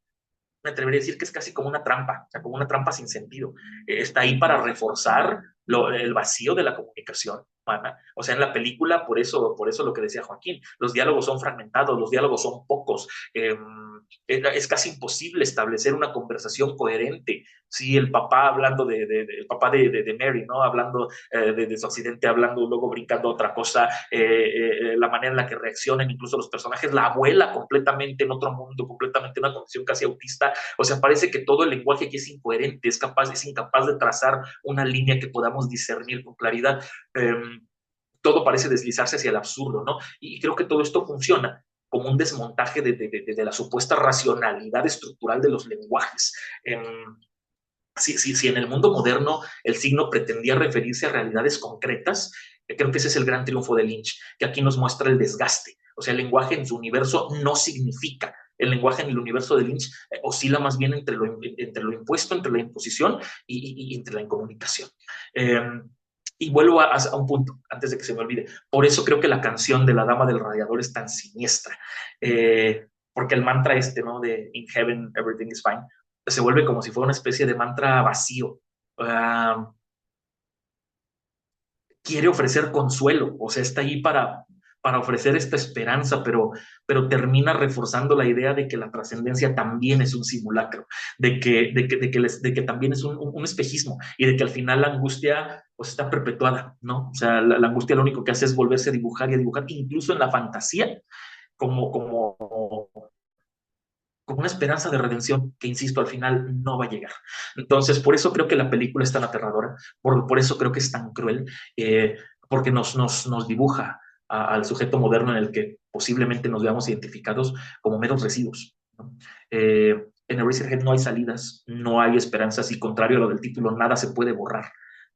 [SPEAKER 3] me atrevería a decir que es casi como una trampa, o sea, como una trampa sin sentido. Está ahí para reforzar el vacío de la comunicación humana. O sea, en la película, por eso lo que decía Joaquín, los diálogos son fragmentados, los diálogos son pocos. es casi imposible establecer una conversación coherente. Sí, el papá hablando el papá de Mary, ¿no? Hablando de su accidente, hablando, luego brincando a otra cosa, la manera en la que reaccionan incluso los personajes, la abuela completamente en otro mundo, completamente en una condición casi autista. O sea, parece que todo el lenguaje aquí es incoherente, es incapaz de trazar una línea que podamos discernir con claridad. Todo parece deslizarse hacia el absurdo, ¿no? Y creo que todo esto funciona como un desmontaje de la supuesta racionalidad estructural de los lenguajes. Si en el mundo moderno el signo pretendía referirse a realidades concretas, creo que ese es el gran triunfo de Lynch, que aquí nos muestra el desgaste. O sea, el lenguaje en su universo no significa. El lenguaje en el universo de Lynch oscila más bien entre lo impuesto, entre la imposición y entre la incomunicación. Y vuelvo a un punto, antes de que se me olvide. Por eso creo que la canción de La Dama del Radiador es tan siniestra. Porque el mantra ¿no? De In Heaven, Everything is Fine, se vuelve como si fuera una especie de mantra vacío. Quiere ofrecer consuelo, o sea, está ahí para ofrecer esta esperanza, pero termina reforzando la idea de que la trascendencia también es un simulacro, de que también es un espejismo, y de que al final la angustia pues está perpetuada, ¿no? O sea, la angustia lo único que hace es volverse a dibujar y a dibujar, incluso en la fantasía, como una esperanza de redención que, insisto, al final no va a llegar. Entonces, por eso creo que la película es tan aterradora, por eso creo que es tan cruel, porque nos dibuja al sujeto moderno en el que posiblemente nos veamos identificados como meros residuos, ¿no? En Eraserhead no hay salidas, no hay esperanzas, y contrario a lo del título, nada se puede borrar.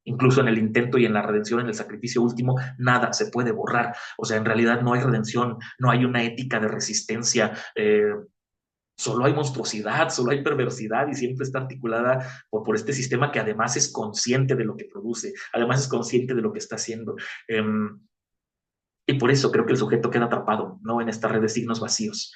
[SPEAKER 3] Incluso en el intento y en la redención, en el sacrificio último, nada se puede borrar. O sea, en realidad no hay redención, no hay una ética de resistencia, solo hay monstruosidad, solo hay perversidad, y siempre está articulada por este sistema que además es consciente de lo que produce, además es consciente de lo que está haciendo. Y por eso creo que el sujeto queda atrapado, ¿no? En esta red de signos vacíos.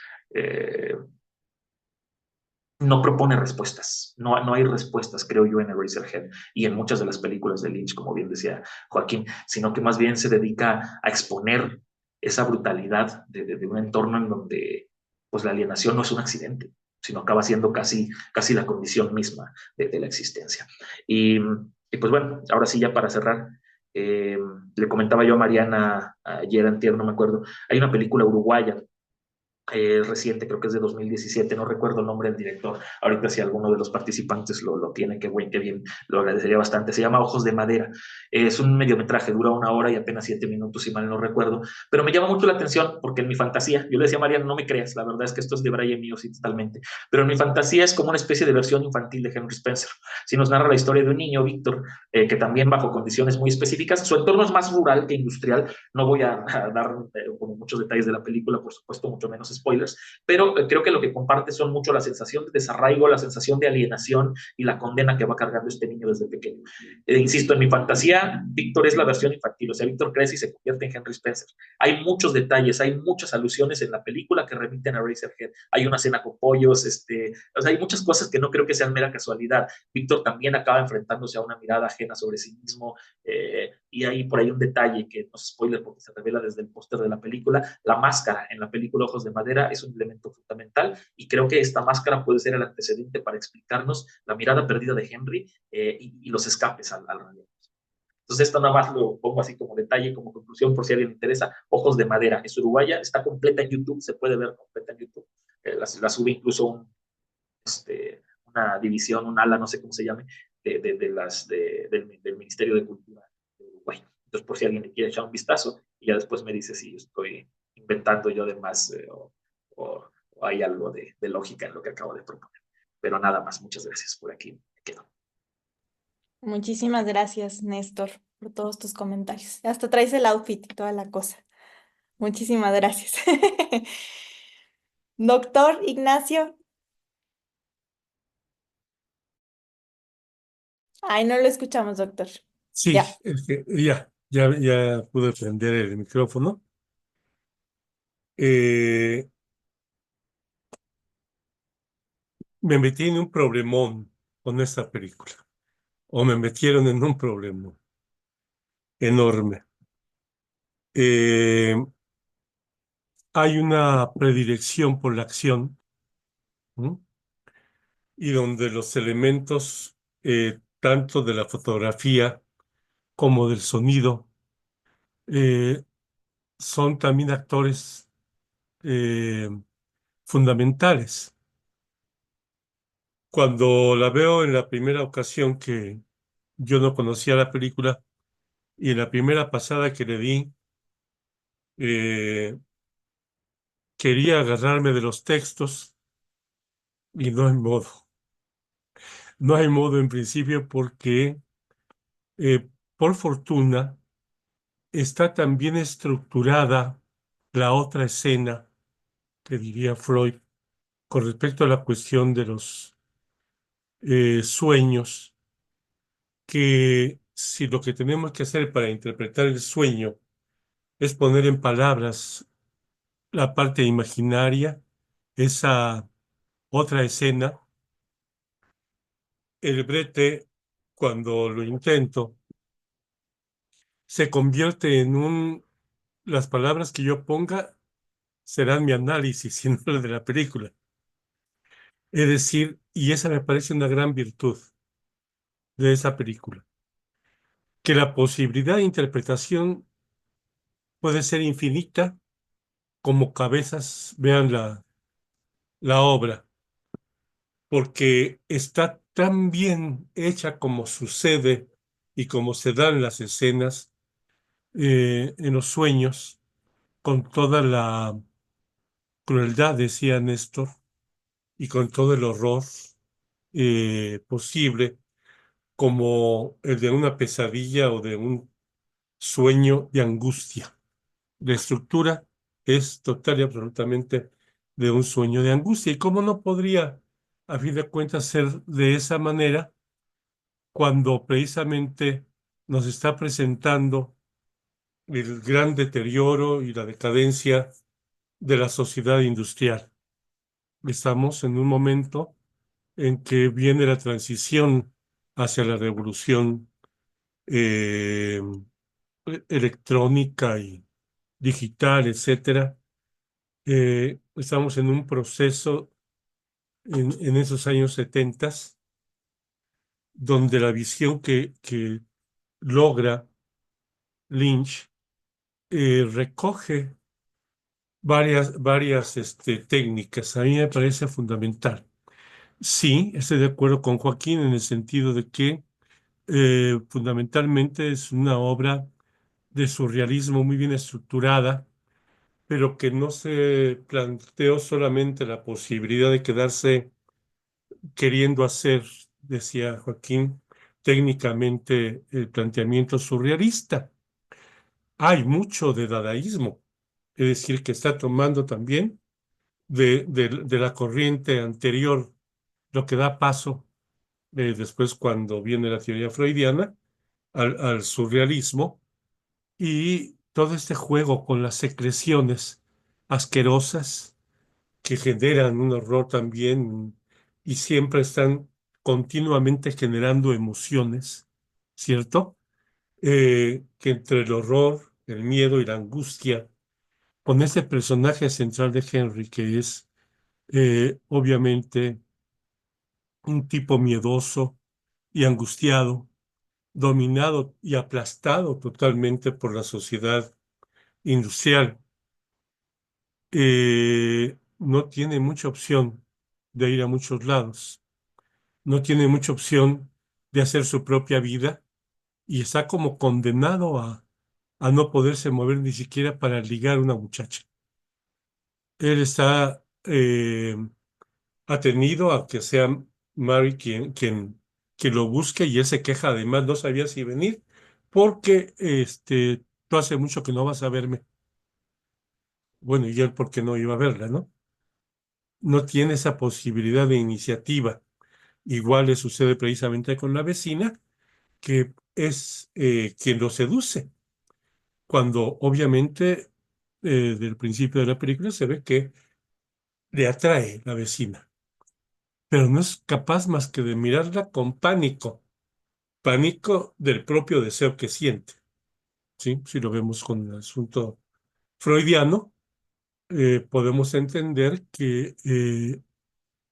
[SPEAKER 3] No propone respuestas, no hay respuestas, creo yo, en Eraserhead y en muchas de las películas de Lynch, como bien decía Joaquín, sino que más bien se dedica a exponer esa brutalidad de un entorno en donde pues la alienación no es un accidente, sino acaba siendo casi la condición misma de la existencia. Y pues bueno, ahora sí, ya para cerrar, le comentaba yo a Mariana ayer, antier, no me acuerdo, hay una película uruguaya reciente, creo que es de 2017, no recuerdo el nombre del director. Ahorita si alguno de los participantes lo tiene, qué bien, lo agradecería bastante. Se llama Ojos de Madera. Es un mediometraje, dura 1 hora y apenas 7 minutos, si mal no recuerdo, pero me llama mucho la atención porque en mi fantasía, yo le decía a Mariana, no me creas, la verdad es que esto es de Brian mío, sí, totalmente, pero en mi fantasía es como una especie de versión infantil de Henry Spencer. Si nos narra la historia de un niño, Víctor, que también bajo condiciones muy específicas, su entorno es más rural que industrial. No voy a dar como muchos detalles de la película, por supuesto, mucho menos spoilers, pero creo que lo que comparte son mucho la sensación de desarraigo, la sensación de alienación y la condena que va cargando este niño desde pequeño. Insisto, en mi fantasía, Víctor es la versión infantil, o sea, Víctor crece y se convierte en Henry Spencer. Hay muchos detalles, hay muchas alusiones en la película que remiten a Eraserhead. Hay una cena con pollos, o sea, hay muchas cosas que no creo que sean mera casualidad. Víctor también acaba enfrentándose a una mirada ajena sobre sí mismo, y hay por ahí un detalle que no es spoiler porque se revela desde el póster de la película. La máscara en la película Ojos de Madera es un elemento fundamental, y creo que esta máscara puede ser el antecedente para explicarnos la mirada perdida de Henry, y los escapes al radio. Entonces, esto nada más lo pongo así como detalle, como conclusión, por si a alguien le interesa. Ojos de Madera es uruguaya, está completa en YouTube, se puede ver completa en YouTube. La sube incluso una división, un ala, no sé cómo se llame, del Ministerio de Cultura de Uruguay. Entonces, por si alguien le quiere echar un vistazo, y ya después me dice si estoy inventando yo de más, o hay algo de lógica en lo que acabo de proponer. Pero nada más, muchas gracias. Por aquí me quedo.
[SPEAKER 2] Muchísimas gracias, Néstor, por todos tus comentarios. Hasta traes el outfit y toda la cosa. Muchísimas gracias. Doctor Ignacio. Ay, no lo escuchamos, doctor.
[SPEAKER 1] Sí,
[SPEAKER 2] Ya.
[SPEAKER 1] ya pude prender el micrófono. Me metí en un problemón con esta película, o me metieron en un problemón enorme. Hay una predilección por la acción ¿m? Y donde los elementos, tanto de la fotografía como del sonido, eh, son también actores eh, fundamentales. Cuando la veo en la primera ocasión que yo no conocía la película y en la primera pasada que le di, eh, quería agarrarme de los textos y no hay modo. No hay modo en principio porque, por fortuna, está tan bien estructurada la otra escena, que diría Freud, con respecto a la cuestión de los sueños, que si lo que tenemos que hacer para interpretar el sueño es poner en palabras la parte imaginaria, esa otra escena, el brete, cuando lo intento, se convierte en las palabras que yo ponga serán mi análisis y no la de la película. Es decir, y esa me parece una gran virtud de esa película, que la posibilidad de interpretación puede ser infinita, como cabezas vean la obra, porque está tan bien hecha como sucede y como se dan las escenas en los sueños, con toda la crueldad, decía Néstor, y con todo el horror posible, como el de una pesadilla o de un sueño de angustia. La estructura es total y absolutamente de un sueño de angustia. ¿Y cómo no podría, a fin de cuentas, ser de esa manera cuando precisamente nos está presentando el gran deterioro y la decadencia de la sociedad industrial? Estamos en un momento en que viene la transición hacia la revolución eh, electrónica y digital, etcétera. Estamos en un proceso en esos años 70 donde la visión que logra Lynch recoge varias técnicas. A mí me parece fundamental. Sí, estoy de acuerdo con Joaquín en el sentido de que fundamentalmente es una obra de surrealismo muy bien estructurada, pero que no se planteó solamente la posibilidad de quedarse queriendo hacer, decía Joaquín, técnicamente el planteamiento surrealista. Hay mucho de dadaísmo, es decir, que está tomando también de la corriente anterior, lo que da paso después cuando viene la teoría freudiana al surrealismo y todo este juego con las secreciones asquerosas que generan un horror también y siempre están continuamente generando emociones, ¿cierto? Que entre el horror, el miedo y la angustia, con ese personaje central de Henry, que es obviamente un tipo miedoso y angustiado, dominado y aplastado totalmente por la sociedad industrial, no tiene mucha opción de ir a muchos lados, no tiene mucha opción de hacer su propia vida y está como condenado a no poderse mover ni siquiera para ligar a una muchacha. Él está atenido a que sea Mary quien lo busque y él se queja, además no sabía si venir porque tú hace mucho que no vas a verme. Bueno, y él por qué no iba a verla, ¿no? No tiene esa posibilidad de iniciativa. Igual le sucede precisamente con la vecina, que es quien lo seduce, cuando obviamente del principio de la película se ve que le atrae la vecina, pero no es capaz más que de mirarla con pánico, pánico del propio deseo que siente, ¿sí? Si lo vemos con el asunto freudiano, podemos entender que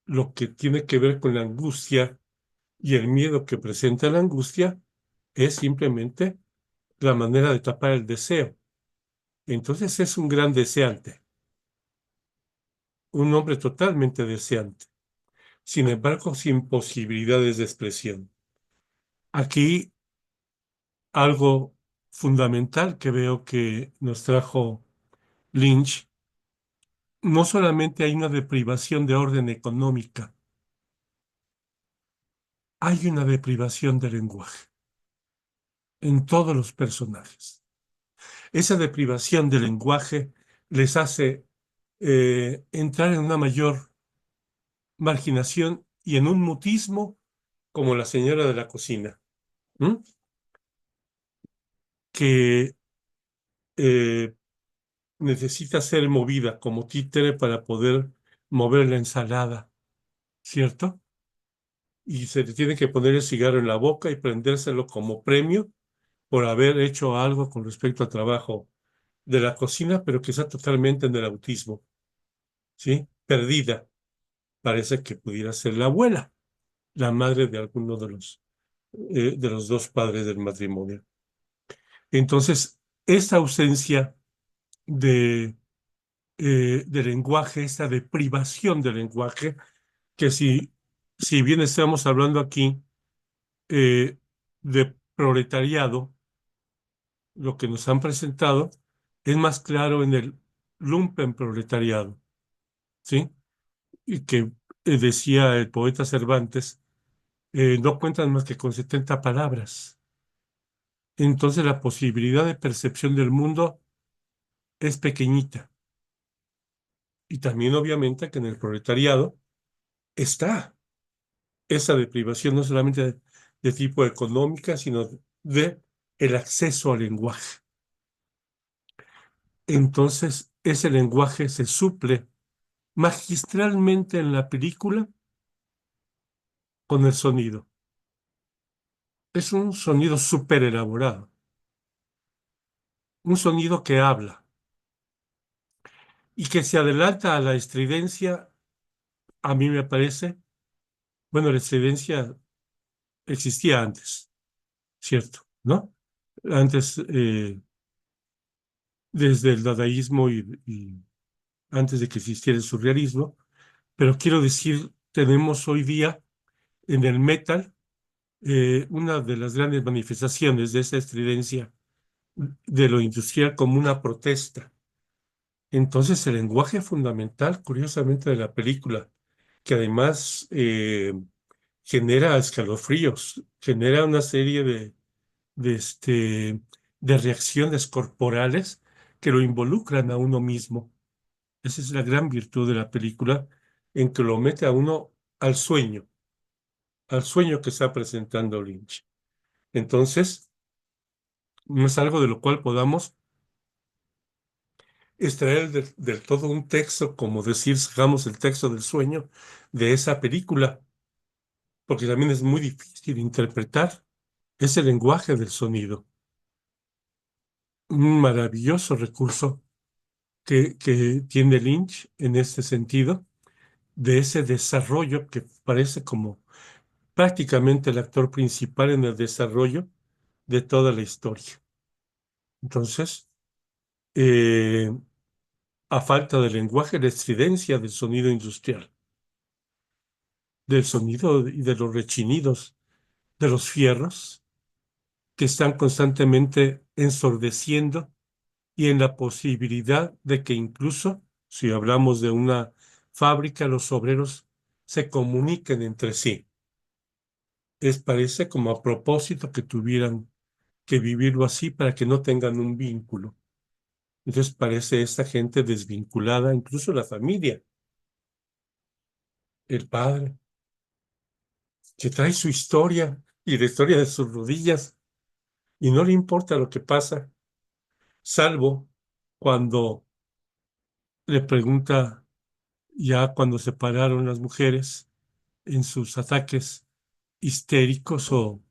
[SPEAKER 1] lo que tiene que ver con la angustia y el miedo que presenta la angustia es simplemente la manera de tapar el deseo. Entonces es un gran deseante, un hombre totalmente deseante, sin embargo, sin posibilidades de expresión. Aquí algo fundamental que veo que nos trajo Lynch, no solamente hay una deprivación de orden económica, hay una deprivación del lenguaje en todos los personajes. Esa deprivación del lenguaje les hace entrar en una mayor marginación y en un mutismo como la señora de la cocina, ¿m? que eh, necesita ser movida como títere para poder mover la ensalada, ¿cierto? Y se le tiene que poner el cigarro en la boca y prendérselo como premio por haber hecho algo con respecto al trabajo de la cocina, pero que está totalmente en el autismo, ¿sí? Perdida. Parece que pudiera ser la abuela, la madre de alguno de los dos padres del matrimonio. Entonces, esta ausencia de, de lenguaje, esta deprivación del lenguaje, que si bien estamos hablando aquí de proletariado, lo que nos han presentado es más claro en el lumpenproletariado, ¿sí? Y que decía el poeta Cervantes, no cuentan más que con 70 palabras. Entonces la posibilidad de percepción del mundo es pequeñita. Y también obviamente que en el proletariado está esa deprivación no solamente de tipo económica, sino de el acceso al lenguaje. Entonces ese lenguaje se suple magistralmente en la película con el sonido. Es un sonido súper elaborado, un sonido que habla y que se adelanta a la estridencia, a mí me parece, bueno, la estridencia existía antes, ¿cierto? ¿No? Antes, desde el dadaísmo y antes de que existiera el surrealismo, pero quiero decir, tenemos hoy día en el metal una de las grandes manifestaciones de esa estridencia de lo industrial como una protesta. Entonces, el lenguaje fundamental, curiosamente, de la película, que además genera escalofríos, genera una serie de reacciones corporales que lo involucran a uno mismo. Esa es la gran virtud de la película, en que lo mete a uno al sueño que está presentando Lynch. Entonces, no es algo de lo cual podamos extraer del todo un texto, como decir, sacamos el texto del sueño de esa película, porque también es muy difícil interpretar ese lenguaje del sonido. Un maravilloso recurso que tiene Lynch en este sentido, de ese desarrollo que parece como prácticamente el actor principal en el desarrollo de toda la historia. Entonces, eh, a falta de lenguaje, la estridencia del sonido industrial, del sonido y de los rechinidos de los fierros que están constantemente ensordeciendo y en la posibilidad de que incluso, si hablamos de una fábrica, los obreros se comuniquen entre sí. Parece como a propósito que tuvieran que vivirlo así para que no tengan un vínculo. Entonces parece esta gente desvinculada, incluso la familia, el padre, que trae su historia y la historia de sus rodillas y no le importa lo que pasa, salvo cuando le pregunta ya cuando se pararon las mujeres en sus ataques histéricos o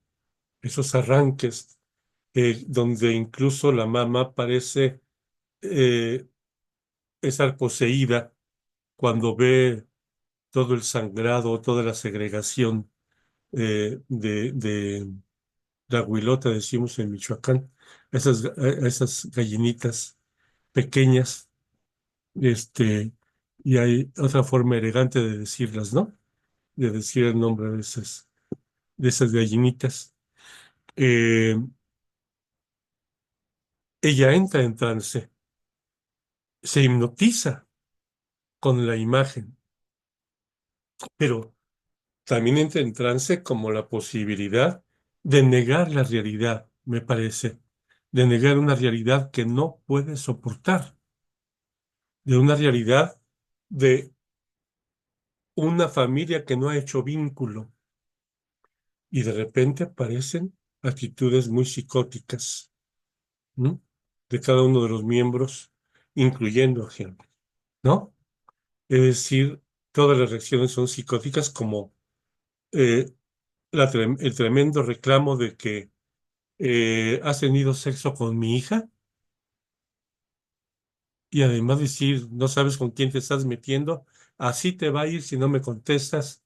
[SPEAKER 1] esos arranques donde incluso la mamá parece eh, estar poseída cuando ve todo el sangrado, toda la segregación de la huilota, decimos en Michoacán, esas gallinitas pequeñas, y hay otra forma elegante de decirlas, ¿no? De decir el nombre de esas gallinitas. Ella entra en trance, se hipnotiza con la imagen, pero también entra en trance como la posibilidad de negar la realidad, me parece, de negar una realidad que no puede soportar, de una realidad de una familia que no ha hecho vínculo y de repente aparecen actitudes muy psicóticas, ¿no? De cada uno de los miembros, incluyendo a Henry, ¿no? Es decir, todas las reacciones son psicóticas como eh, el tremendo reclamo de que has tenido sexo con mi hija y además decir, no sabes con quién te estás metiendo, así te va a ir si no me contestas.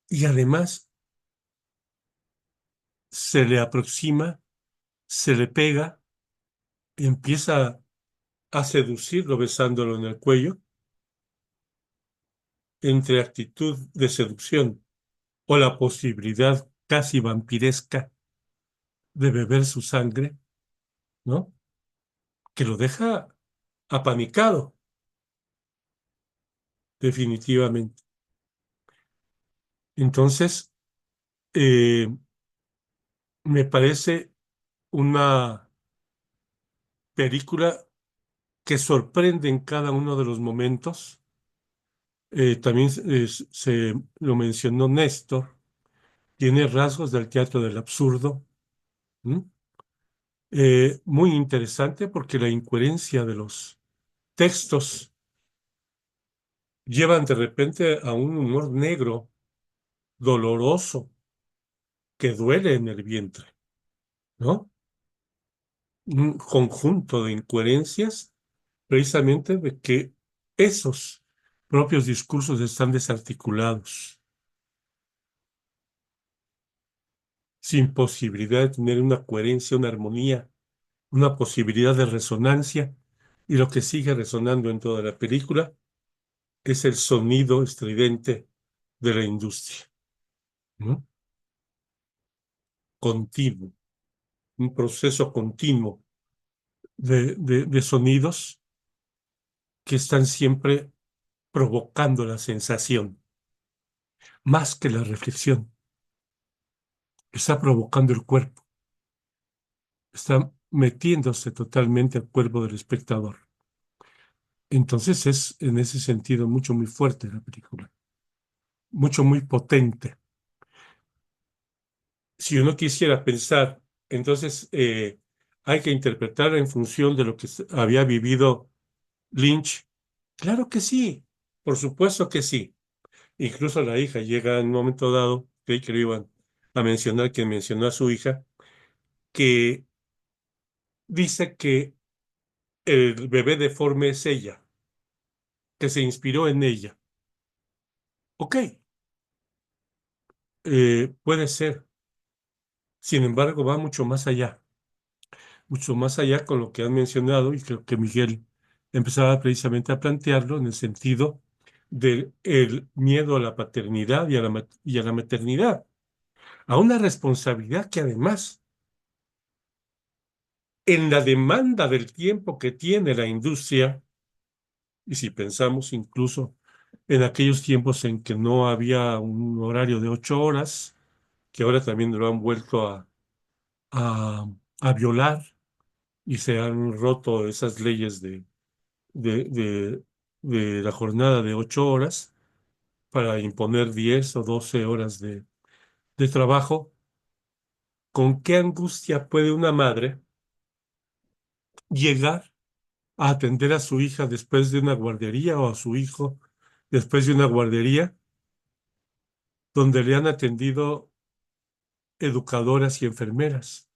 [SPEAKER 1] Y además se le aproxima, se le pega, empieza a seducirlo besándolo en el cuello, entre actitud de seducción o la posibilidad casi vampiresca de beber su sangre, ¿no? Que lo deja apanicado, definitivamente. Entonces, eh, me parece una película que sorprende en cada uno de los momentos. También se lo mencionó Néstor, tiene rasgos del teatro del absurdo. ¿Mm? Muy interesante porque la incoherencia de los textos llevan de repente a un humor negro, doloroso, que duele en el vientre, ¿no? Un conjunto de incoherencias precisamente de que esos propios discursos están desarticulados, sin posibilidad de tener una coherencia, una armonía, una posibilidad de resonancia, y lo que sigue resonando en toda la película es el sonido estridente de la industria, ¿no? Continuo, un proceso continuo de sonidos que están siempre provocando la sensación, más que la reflexión. Está provocando el cuerpo, está metiéndose totalmente al cuerpo del espectador. Entonces es en ese sentido mucho, muy fuerte la película, mucho, muy potente. Si uno quisiera pensar, entonces hay que interpretarla en función de lo que había vivido Lynch. Claro que sí, por supuesto que sí. Incluso la hija llega en un momento dado, creí que lo iban a mencionar, que mencionó a su hija, que dice que el bebé deforme es ella, que se inspiró en ella. Ok, puede ser. Sin embargo, va mucho más allá con lo que han mencionado y creo que Miguel empezaba precisamente a plantearlo en el sentido del el miedo a la paternidad y a la maternidad, a una responsabilidad que además, en la demanda del tiempo que tiene la industria, y si pensamos incluso en aquellos tiempos en que no había un horario de 8 horas, que ahora también lo han vuelto a, a violar y se han roto esas leyes de, de, de la jornada de 8 horas para imponer 10 o 12 horas de trabajo. ¿Con qué angustia puede una madre llegar a atender a su hija después de una guardería o a su hijo después de una guardería donde le han atendido educadoras y enfermeras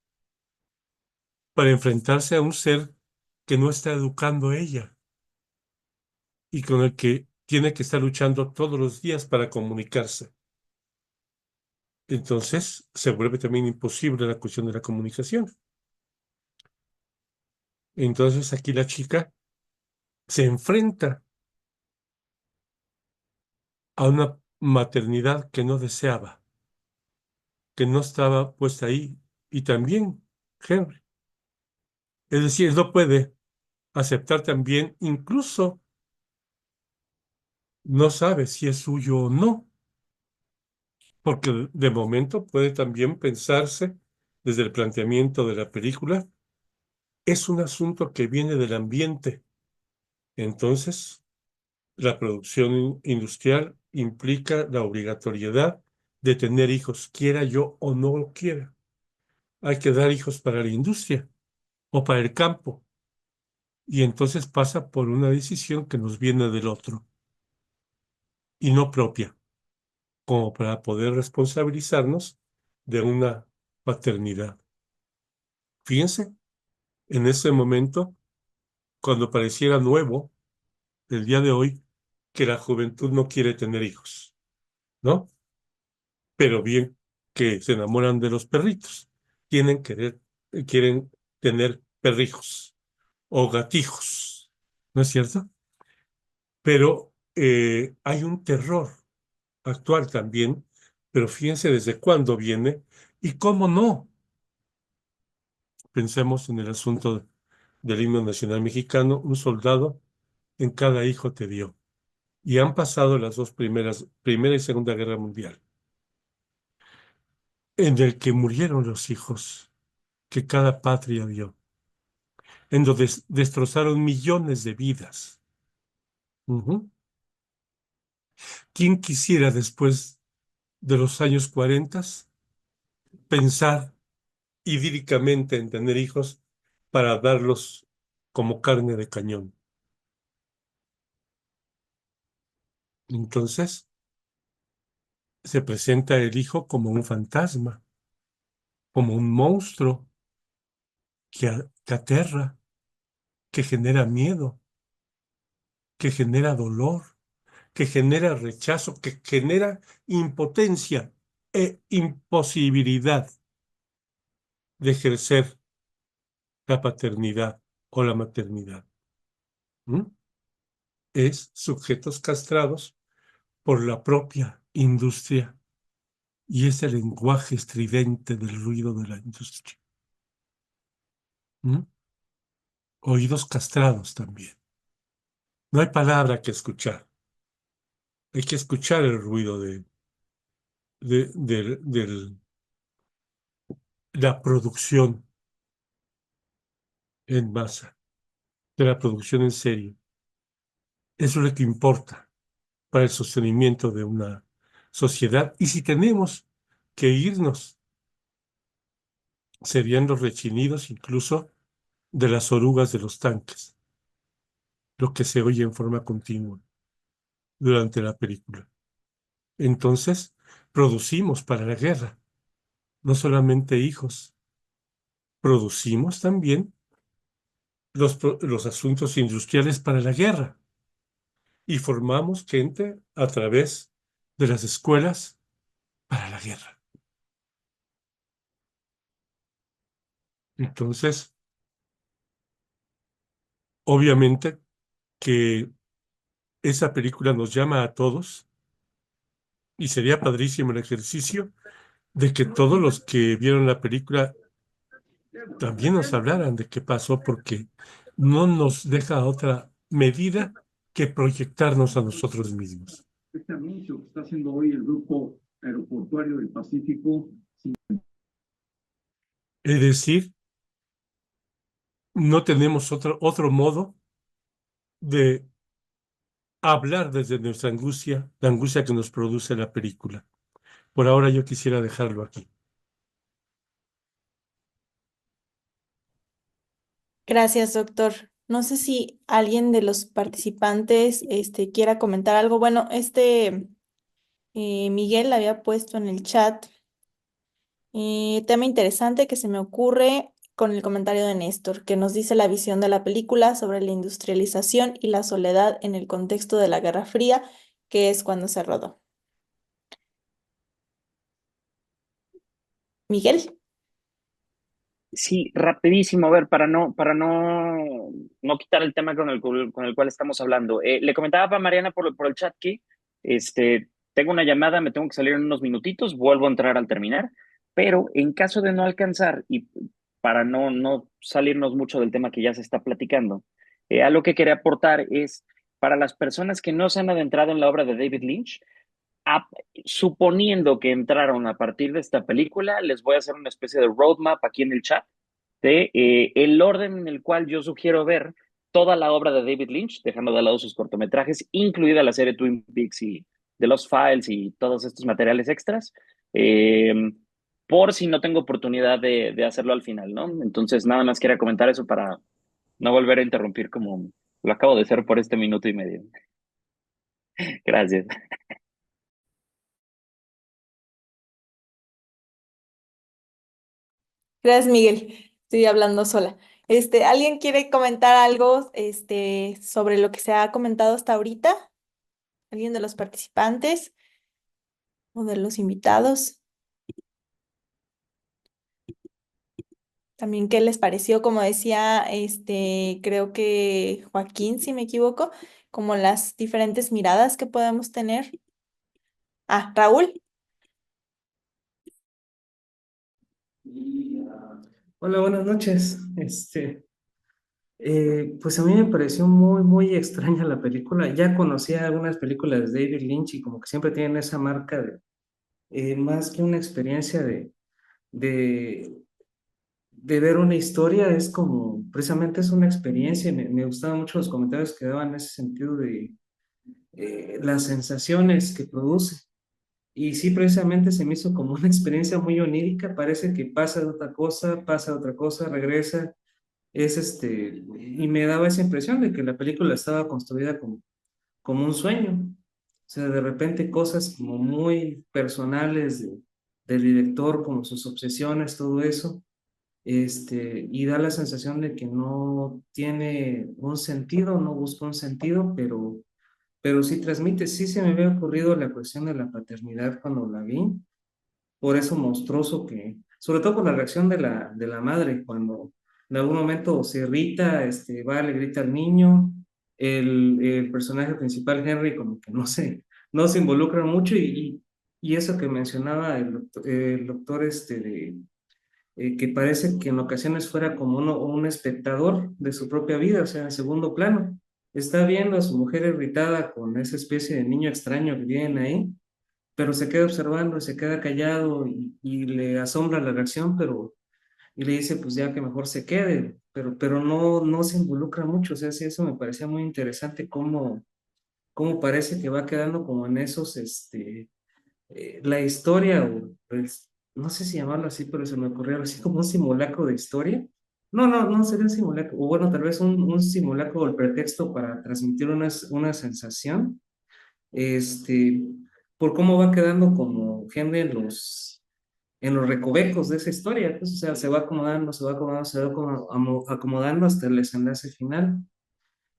[SPEAKER 1] para enfrentarse a un ser que no está educando ella y con el que tiene que estar luchando todos los días para comunicarse. Entonces se vuelve también imposible la cuestión de la comunicación. Entonces aquí la chica se enfrenta a una maternidad que no deseaba, que no estaba puesta ahí, y también Henry. Es decir, no puede aceptar también, incluso no sabe si es suyo o no, porque de momento puede también pensarse desde el planteamiento de la película, es un asunto que viene del ambiente. Entonces, la producción industrial implica la obligatoriedad de tener hijos, quiera yo o no lo quiera. Hay que dar hijos para la industria o para el campo. Y entonces pasa por una decisión que nos viene del otro y no propia, como para poder responsabilizarnos de una paternidad. Fíjense, en ese momento, cuando pareciera nuevo, el día de hoy, que la juventud no quiere tener hijos, ¿no? Pero bien que se enamoran de los perritos. Quieren tener perrijos o gatijos, ¿no es cierto? Pero hay un terror actual también, pero fíjense desde cuándo viene y cómo no. Pensemos en el asunto del himno nacional mexicano, un soldado en cada hijo te dio. Y han pasado las dos Primera y Segunda Guerra Mundial, en el que murieron los hijos que cada patria dio, en donde destrozaron millones de vidas. Ujú. ¿Quién quisiera después de los años 40 pensar idílicamente en tener hijos para darlos como carne de cañón? Entonces se presenta el hijo como un fantasma, como un monstruo que aterra, que genera miedo, que genera dolor, que genera rechazo, que genera impotencia e imposibilidad de ejercer la paternidad o la maternidad. ¿Mm? Es sujetos castrados por la propia industria y es el lenguaje estridente del ruido de la industria. ¿Mm? Oídos castrados también. No hay palabra que escuchar. Hay que escuchar el ruido de la producción en masa, de la producción en serie. Eso es lo que importa para el sostenimiento de una sociedad. Y si tenemos que irnos, serían los rechinidos incluso de las orugas de los tanques, lo que se oye en forma continua durante la película. Entonces, producimos para la guerra, no solamente hijos, producimos también los asuntos industriales para la guerra y formamos gente a través de las escuelas para la guerra. Entonces, obviamente que esa película nos llama a todos y sería padrísimo el ejercicio de que todos los que vieron la película también nos hablaran de qué pasó, porque no nos deja otra medida que proyectarnos a nosotros mismos.
[SPEAKER 7] Este anuncio que está haciendo hoy el Grupo Aeroportuario del Pacífico.
[SPEAKER 1] Es decir, no tenemos otro modo de hablar desde nuestra angustia, la angustia que nos produce la película. Por ahora yo quisiera dejarlo aquí.
[SPEAKER 2] Gracias, doctor. No sé si alguien de los participantes quiera comentar algo. Bueno, Miguel había puesto en el chat tema interesante que se me ocurre, con el comentario de Néstor, que nos dice la visión de la película sobre la industrialización y la soledad en el contexto de la Guerra Fría, que es cuando se rodó. Miguel.
[SPEAKER 4] Sí, rapidísimo, a ver, para no quitar el tema con el cual estamos hablando. Le comentaba a Mariana por el chat que tengo una llamada, me tengo que salir en unos minutitos, vuelvo a entrar al terminar, pero en caso de no alcanzar y para no salirnos mucho del tema que ya se está platicando, a lo que quería aportar es para las personas que no se han adentrado en la obra de David Lynch, a- suponiendo que entraron a partir de esta película, les voy a hacer una especie de roadmap aquí en el chat de el orden en el cual yo sugiero ver toda la obra de David Lynch, dejando de lado sus cortometrajes, incluida la serie Twin Peaks y The Lost Files y todos estos materiales extras, eh, por si no tengo oportunidad de hacerlo al final, ¿no? Entonces, nada más quería comentar eso para no volver a interrumpir como lo acabo de hacer por este minuto y medio. Gracias.
[SPEAKER 2] Gracias, Miguel. Estoy hablando sola. ¿Alguien quiere comentar algo, sobre lo que se ha comentado hasta ahorita? ¿Alguien de los participantes o de los invitados? También, ¿qué les pareció? Como decía, creo que Joaquín, si me equivoco, como las diferentes miradas que podemos tener. Ah, Raúl.
[SPEAKER 8] Hola, buenas noches. Pues a mí me pareció muy, muy extraña la película. Ya conocía algunas películas de David Lynch y como que siempre tienen esa marca de, más que una experiencia de, de ver una historia, es como, precisamente es una experiencia. Me gustaban mucho los comentarios que daban en ese sentido de las sensaciones que produce. Y sí, precisamente se me hizo como una experiencia muy onírica. Parece que pasa de otra cosa, regresa. Y me daba esa impresión de que la película estaba construida como un sueño. O sea, de repente cosas como muy personales del director, como sus obsesiones, todo eso, y da la sensación de que no tiene un sentido, no busca un sentido, pero sí transmite. Sí se me había ocurrido la cuestión de la paternidad cuando la vi, por eso monstruoso que, sobre todo por la reacción de la madre, cuando en algún momento se irrita, va, le grita al niño, el personaje principal, Henry, como que no se involucra mucho y eso que mencionaba el doctor que parece que en ocasiones fuera como un espectador de su propia vida, o sea, en segundo plano. Está viendo a su mujer irritada con esa especie de niño extraño que viene ahí, pero se queda observando, se queda callado y le asombra la reacción, y le dice pues ya que mejor se quede, pero no se involucra mucho. O sea, sí, eso me parecía muy interesante cómo parece que va quedando como en esos, la historia, o no sé si llamarlo así, pero se me ocurrió algo así como un simulacro de historia. No sería un simulacro, o bueno, tal vez un simulacro o el pretexto para transmitir una sensación, este, por cómo va quedando como gente en los recovecos de esa historia. Pues, o sea, se va acomodando, se va acomodando, se va acomodando hasta el desenlace final.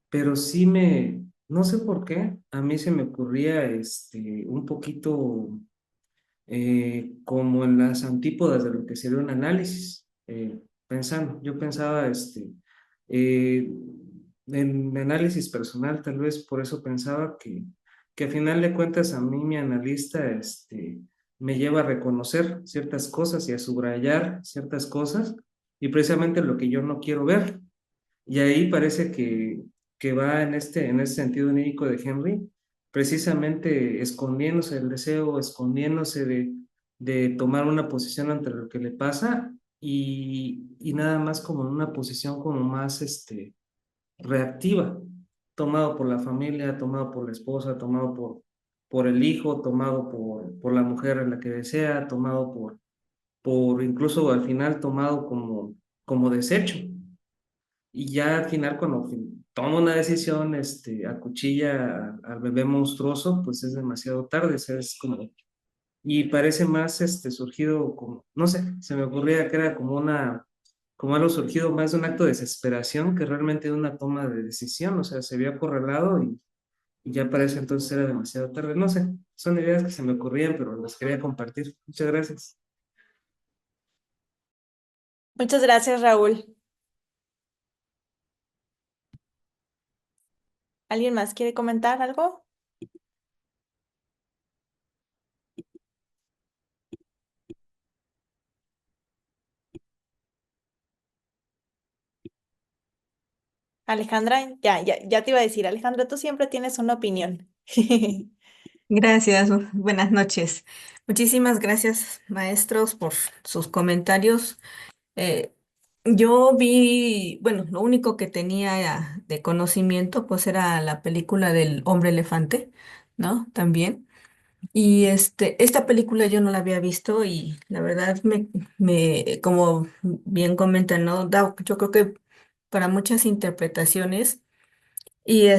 [SPEAKER 8] Pero sí no sé por qué, a mí se me ocurría un poquito como en las antípodas de lo que sería un análisis, yo pensaba eh, en análisis personal, tal vez por eso pensaba que a final de cuentas a mí mi analista me lleva a reconocer ciertas cosas y a subrayar ciertas cosas y precisamente lo que yo no quiero ver. Y ahí parece que va en este sentido onírico de Henry, precisamente escondiéndose del deseo, escondiéndose de tomar una posición ante lo que le pasa y nada más como en una posición como más reactiva, tomado por la familia, tomado por la esposa, tomado por el hijo, tomado por la mujer a la que desea, tomado por incluso al final tomado como desecho. Y ya al final, cuando toma una decisión, acuchilla al bebé monstruoso, pues es demasiado tarde, o sea, es como, y parece más surgido como, no sé, se me ocurría que era como como algo surgido más de un acto de desesperación que realmente de una toma de decisión, o sea, se había acorralado y ya para ese entonces era demasiado tarde. No sé, son ideas que se me ocurrían, pero las quería compartir. Muchas gracias.
[SPEAKER 2] Muchas gracias, Raúl. ¿Alguien más quiere comentar algo? Alejandra, ya te iba a decir, Alejandra, tú siempre tienes una opinión.
[SPEAKER 9] Gracias, buenas noches. Muchísimas gracias, maestros, por sus comentarios. Eh, yo vi, bueno, lo único que tenía de conocimiento, pues era la película del Hombre Elefante, ¿no? También. Y esta película yo no la había visto y la verdad como bien comentan, ¿no? Yo creo que para muchas interpretaciones. Y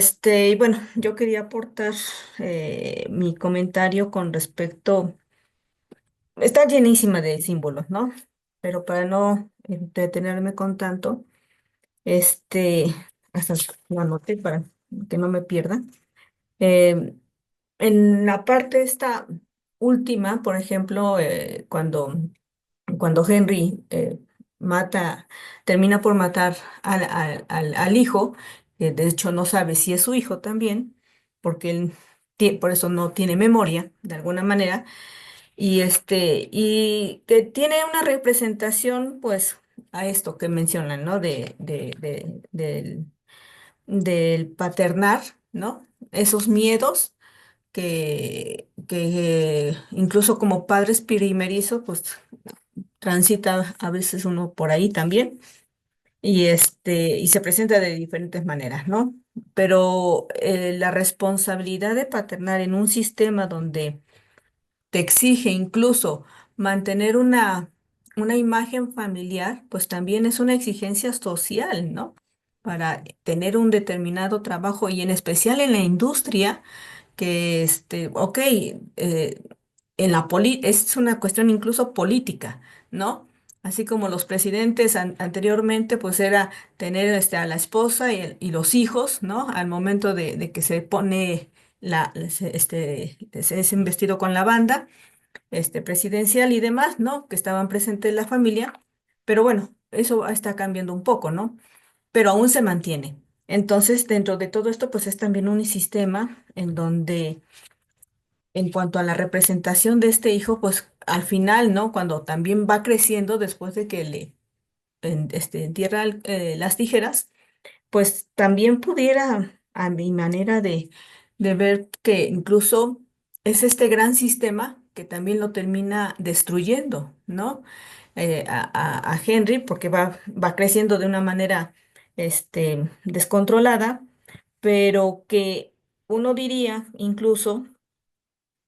[SPEAKER 9] bueno, yo quería aportar mi comentario con respecto, está llenísima de símbolos, ¿no? Pero para no entretenerme con tanto, este, hasta lo anoté para que no me pierda. Eh, en la parte esta última, por ejemplo, cuando Henry termina por matar al hijo, que de hecho no sabe si es su hijo también, porque él por eso no tiene memoria, de alguna manera, y que tiene una representación, pues, a esto que mencionan, ¿no? Del paternar, ¿no? Esos miedos que incluso como padres primerizos, pues transita a veces uno por ahí también y se presenta de diferentes maneras, ¿no? Pero la responsabilidad de paternar en un sistema donde te exige incluso mantener una imagen familiar, pues también es una exigencia social, ¿no? Para tener un determinado trabajo y en especial en la industria que, ok, es una cuestión incluso política, ¿no? Así como los presidentes anteriormente, pues era tener a la esposa y los hijos, ¿no? Al momento de que se pone se es investido con la banda, presidencial y demás, ¿no? Que estaban presentes en la familia. Pero bueno, eso está cambiando un poco, ¿no? Pero aún se mantiene. Entonces, dentro de todo esto, pues es también un sistema en donde, en cuanto a la representación de este hijo, pues al final, ¿no? Cuando también va creciendo después de que entierra las tijeras, pues también pudiera, a mi manera de ver, que incluso es este gran sistema que también lo termina destruyendo, ¿no? A Henry, porque va creciendo de una manera descontrolada, pero que uno diría incluso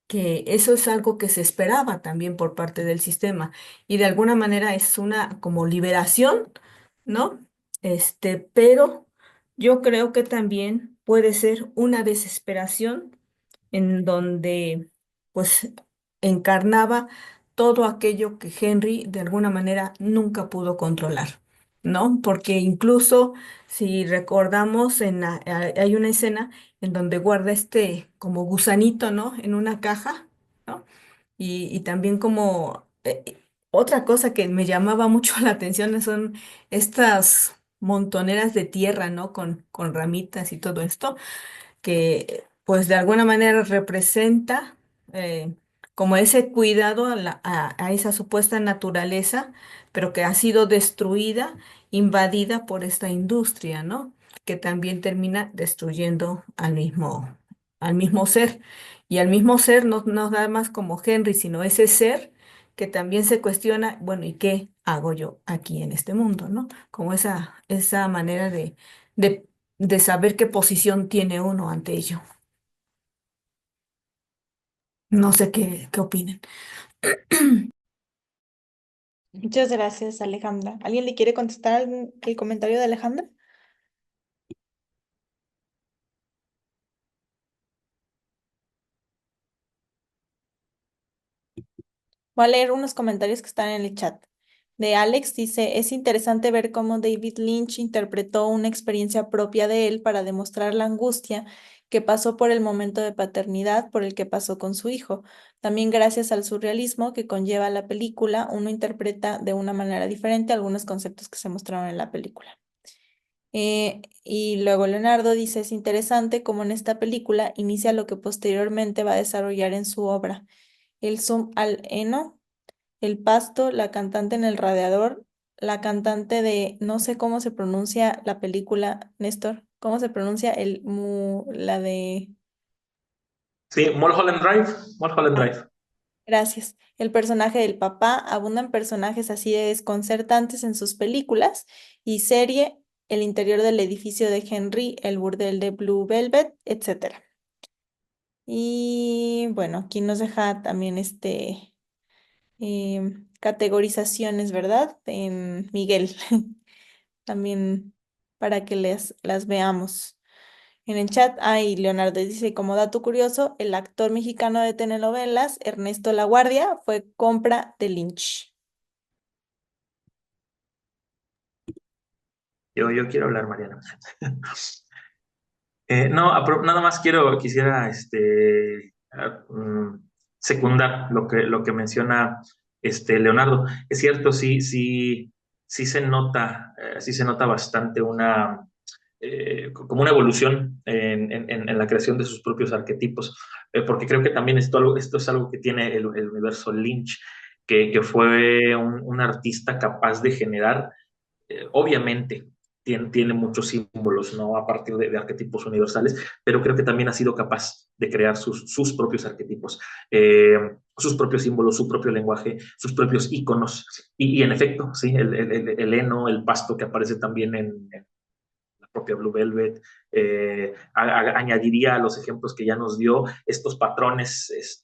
[SPEAKER 9] que eso es algo que se esperaba también por parte del sistema y de alguna manera es una como liberación, ¿no? Pero yo creo que también puede ser una desesperación en donde pues encarnaba todo aquello que Henry de alguna manera nunca pudo controlar, ¿no? Porque incluso si recordamos hay una escena en donde guarda como gusanito, ¿no? En una caja, ¿no? Y también como otra cosa que me llamaba mucho la atención son estas montoneras de tierra, ¿no? Con ramitas y todo esto que pues de alguna manera representa como ese cuidado a esa supuesta naturaleza, pero que ha sido destruida, invadida por esta industria, ¿no? Que también termina destruyendo al mismo ser. Y al mismo ser no nada más como Henry, sino ese ser que también se cuestiona, bueno, ¿y qué hago yo aquí en este mundo, ¿no? Como esa manera de de saber qué posición tiene uno ante ello. No sé qué opinen.
[SPEAKER 2] Muchas gracias, Alejandra. ¿Alguien le quiere contestar el comentario de Alejandra? Voy a leer unos comentarios que están en el chat. de Alex dice, es interesante ver cómo David Lynch interpretó una experiencia propia de él para demostrar la angustia que pasó por el momento de paternidad por el que pasó con su hijo. También gracias al surrealismo que conlleva la película, uno interpreta de una manera diferente algunos conceptos que se mostraron en la película. Y luego Leonardo dice, es interesante cómo en esta película inicia lo que posteriormente va a desarrollar en su obra. El zoom al heno, el pasto, la cantante en el radiador, la cantante de, no sé cómo se pronuncia la película, Néstor, ¿cómo se pronuncia la de...
[SPEAKER 3] Sí, Mulholland Drive, Mulholland
[SPEAKER 2] Ah,
[SPEAKER 3] Drive.
[SPEAKER 2] gracias. El personaje del papá, abundan personajes así de desconcertantes en sus películas y serie, el interior del edificio de Henry, el burdel de Blue Velvet, etc. Y bueno, aquí nos deja también categorizaciones, ¿verdad? En Miguel, también para que las veamos. En el chat, hay Leonardo dice, como dato curioso, el actor mexicano de telenovelas, Ernesto Laguardia, fue compra de Lynch.
[SPEAKER 3] Yo quiero hablar, Mariana. No, nada más quisiera secundar lo que menciona Leonardo. Es cierto, sí se nota bastante como una evolución en la creación de sus propios arquetipos, porque creo que también esto es algo que tiene el universo Lynch, que fue un artista capaz de generar obviamente tiene muchos símbolos, ¿no? A partir de arquetipos universales, pero creo que también ha sido capaz de crear sus propios arquetipos, sus propios símbolos, su propio lenguaje, sus propios iconos. Y en efecto, sí, el heno, el pasto que aparece también en la propia Blue Velvet, añadiría a los ejemplos que ya nos dio estos patrones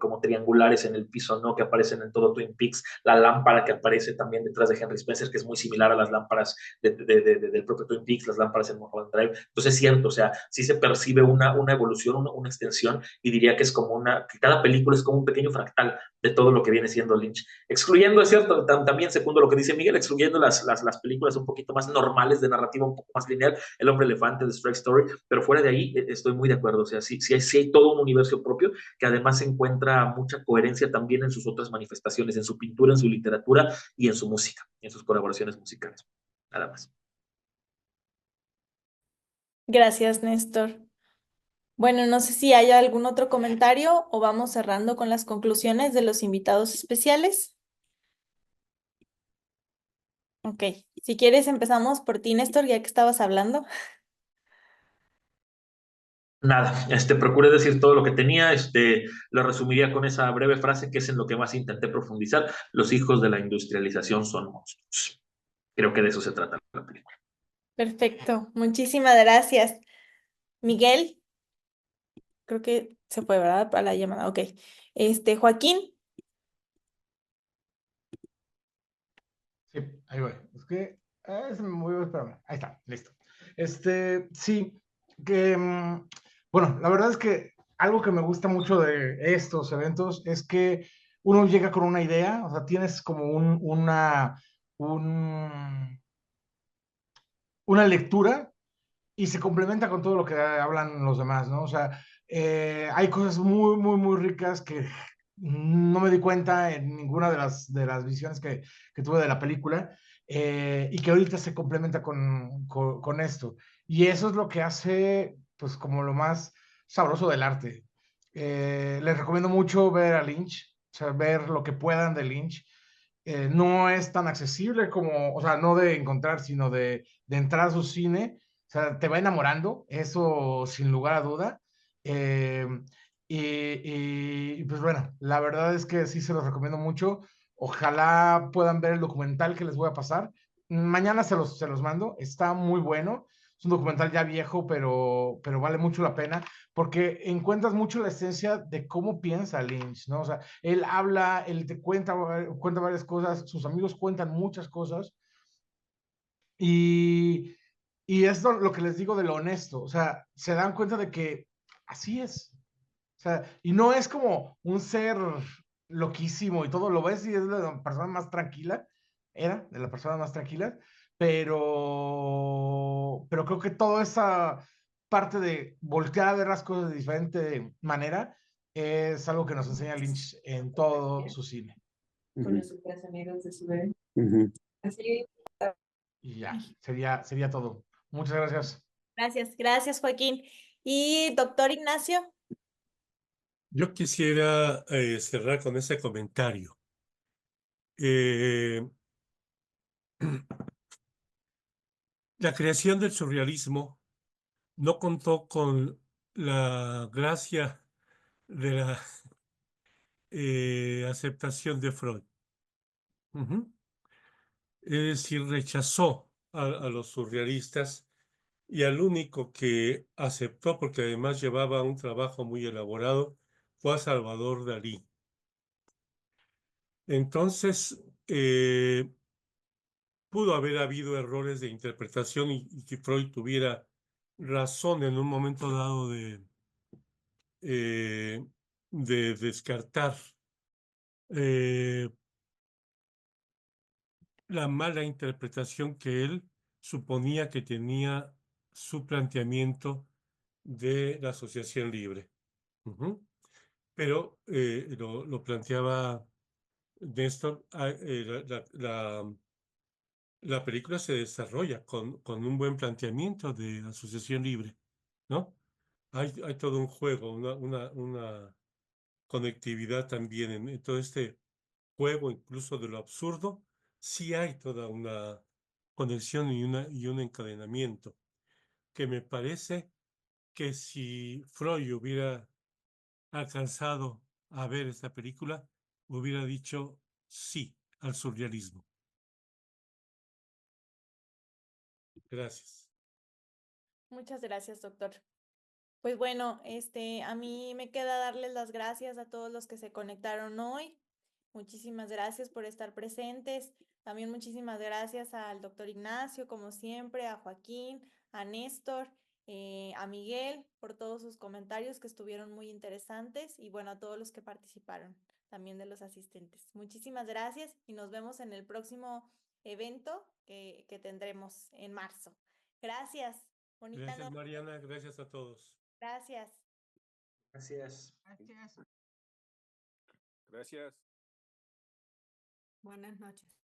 [SPEAKER 3] como triangulares en el piso, ¿no? Que aparecen en todo Twin Peaks, la lámpara que aparece también detrás de Henry Spencer, que es muy similar a las lámparas del propio Twin Peaks, las lámparas en Mulholland Drive. Entonces es cierto, o sea, sí se percibe una evolución, una extensión, y diría que es como que cada película es como un pequeño fractal de todo lo que viene siendo Lynch. Excluyendo, es cierto, también segundo lo que dice Miguel, excluyendo las películas un poquito más normales, de narrativa un poco más lineal, El Hombre Elefante, The Strike Story, pero fuera de ahí estoy muy de acuerdo. O sea, sí hay todo un universo propio que además encuentra mucha coherencia también en sus otras manifestaciones, en su pintura, en su literatura y en su música, en sus colaboraciones musicales. Nada más.
[SPEAKER 2] Gracias, Néstor. Bueno, no sé si hay algún otro comentario o vamos cerrando con las conclusiones de los invitados especiales. Ok, si quieres empezamos por ti, Néstor, ya que estabas hablando.
[SPEAKER 3] Nada, procuré decir todo lo que tenía, lo resumiría con esa breve frase que es en lo que más intenté profundizar: los hijos de la industrialización son monstruos. Creo que de eso se trata la película.
[SPEAKER 2] Perfecto, muchísimas gracias. Miguel, creo que se fue, ¿verdad? Para la llamada. Ok. Joaquín.
[SPEAKER 5] Sí, ahí voy. Es que se me movió, espérame. Ahí está, listo. Sí, que, bueno, la verdad es que algo que me gusta mucho de estos eventos es que uno llega con una idea, o sea, tienes como una lectura y se complementa con todo lo que hablan los demás, ¿no? O sea, hay cosas muy, muy, muy ricas que no me di cuenta en ninguna de las visiones que tuve de la película, y que ahorita se complementa con esto. Y eso es lo que hace, pues, como lo más sabroso del arte. Les recomiendo mucho ver a Lynch, o sea, ver lo que puedan de Lynch. No es tan accesible como, o sea, no de encontrar, sino de entrar a su cine. O sea, te va enamorando, eso sin lugar a duda. Eh, y pues bueno, la verdad es que sí se los recomiendo mucho. Ojalá puedan ver el documental que les voy a pasar. Mañana se los mando, está muy bueno. Es un documental ya viejo, pero vale mucho la pena porque encuentras mucho la esencia de cómo piensa Lynch, ¿no? O sea, él habla, él te cuenta varias cosas, sus amigos cuentan muchas cosas, y, y es lo que les digo de lo honesto, o sea, se dan cuenta de que así es, o sea, y no es como un ser loquísimo y todo, lo ves y es la persona más tranquila, era, de la persona más tranquila, pero creo que toda esa parte de voltear a ver las cosas de diferente manera es algo que nos enseña Lynch en todo su cine.
[SPEAKER 9] Así.
[SPEAKER 5] Y ya, sería todo. Muchas gracias.
[SPEAKER 2] Gracias, Joaquín. Y doctor Ignacio.
[SPEAKER 1] Yo quisiera cerrar con ese comentario. La creación del surrealismo no contó con la gracia de la aceptación de Freud. Es decir, rechazó a los surrealistas y al único que aceptó, porque además llevaba un trabajo muy elaborado, fue a Salvador Dalí. Entonces, pudo haber habido errores de interpretación y que Freud tuviera razón en un momento dado de descartar la mala interpretación que él suponía que tenía su planteamiento de la asociación libre. Pero lo planteaba Néstor, la película se desarrolla con un buen planteamiento de asociación libre, ¿no? Hay todo un juego, una conectividad también en todo este juego, incluso de lo absurdo, sí hay toda una conexión y un encadenamiento, que me parece que si Freud hubiera alcanzado a ver esta película, hubiera dicho sí al surrealismo. Gracias.
[SPEAKER 2] Muchas gracias, doctor. Pues bueno, a mí me queda darles las gracias a todos los que se conectaron hoy. Muchísimas gracias por estar presentes. También muchísimas gracias al doctor Ignacio, como siempre, a Joaquín, a Néstor, a Miguel, por todos sus comentarios que estuvieron muy interesantes y bueno, a todos los que participaron, también de los asistentes. Muchísimas gracias y nos vemos en el próximo evento que tendremos en marzo. Gracias. Bonita
[SPEAKER 1] Gracias,
[SPEAKER 2] noche.
[SPEAKER 1] Mariana. Gracias a todos.
[SPEAKER 2] Gracias.
[SPEAKER 3] Gracias.
[SPEAKER 10] Gracias.
[SPEAKER 9] Buenas noches.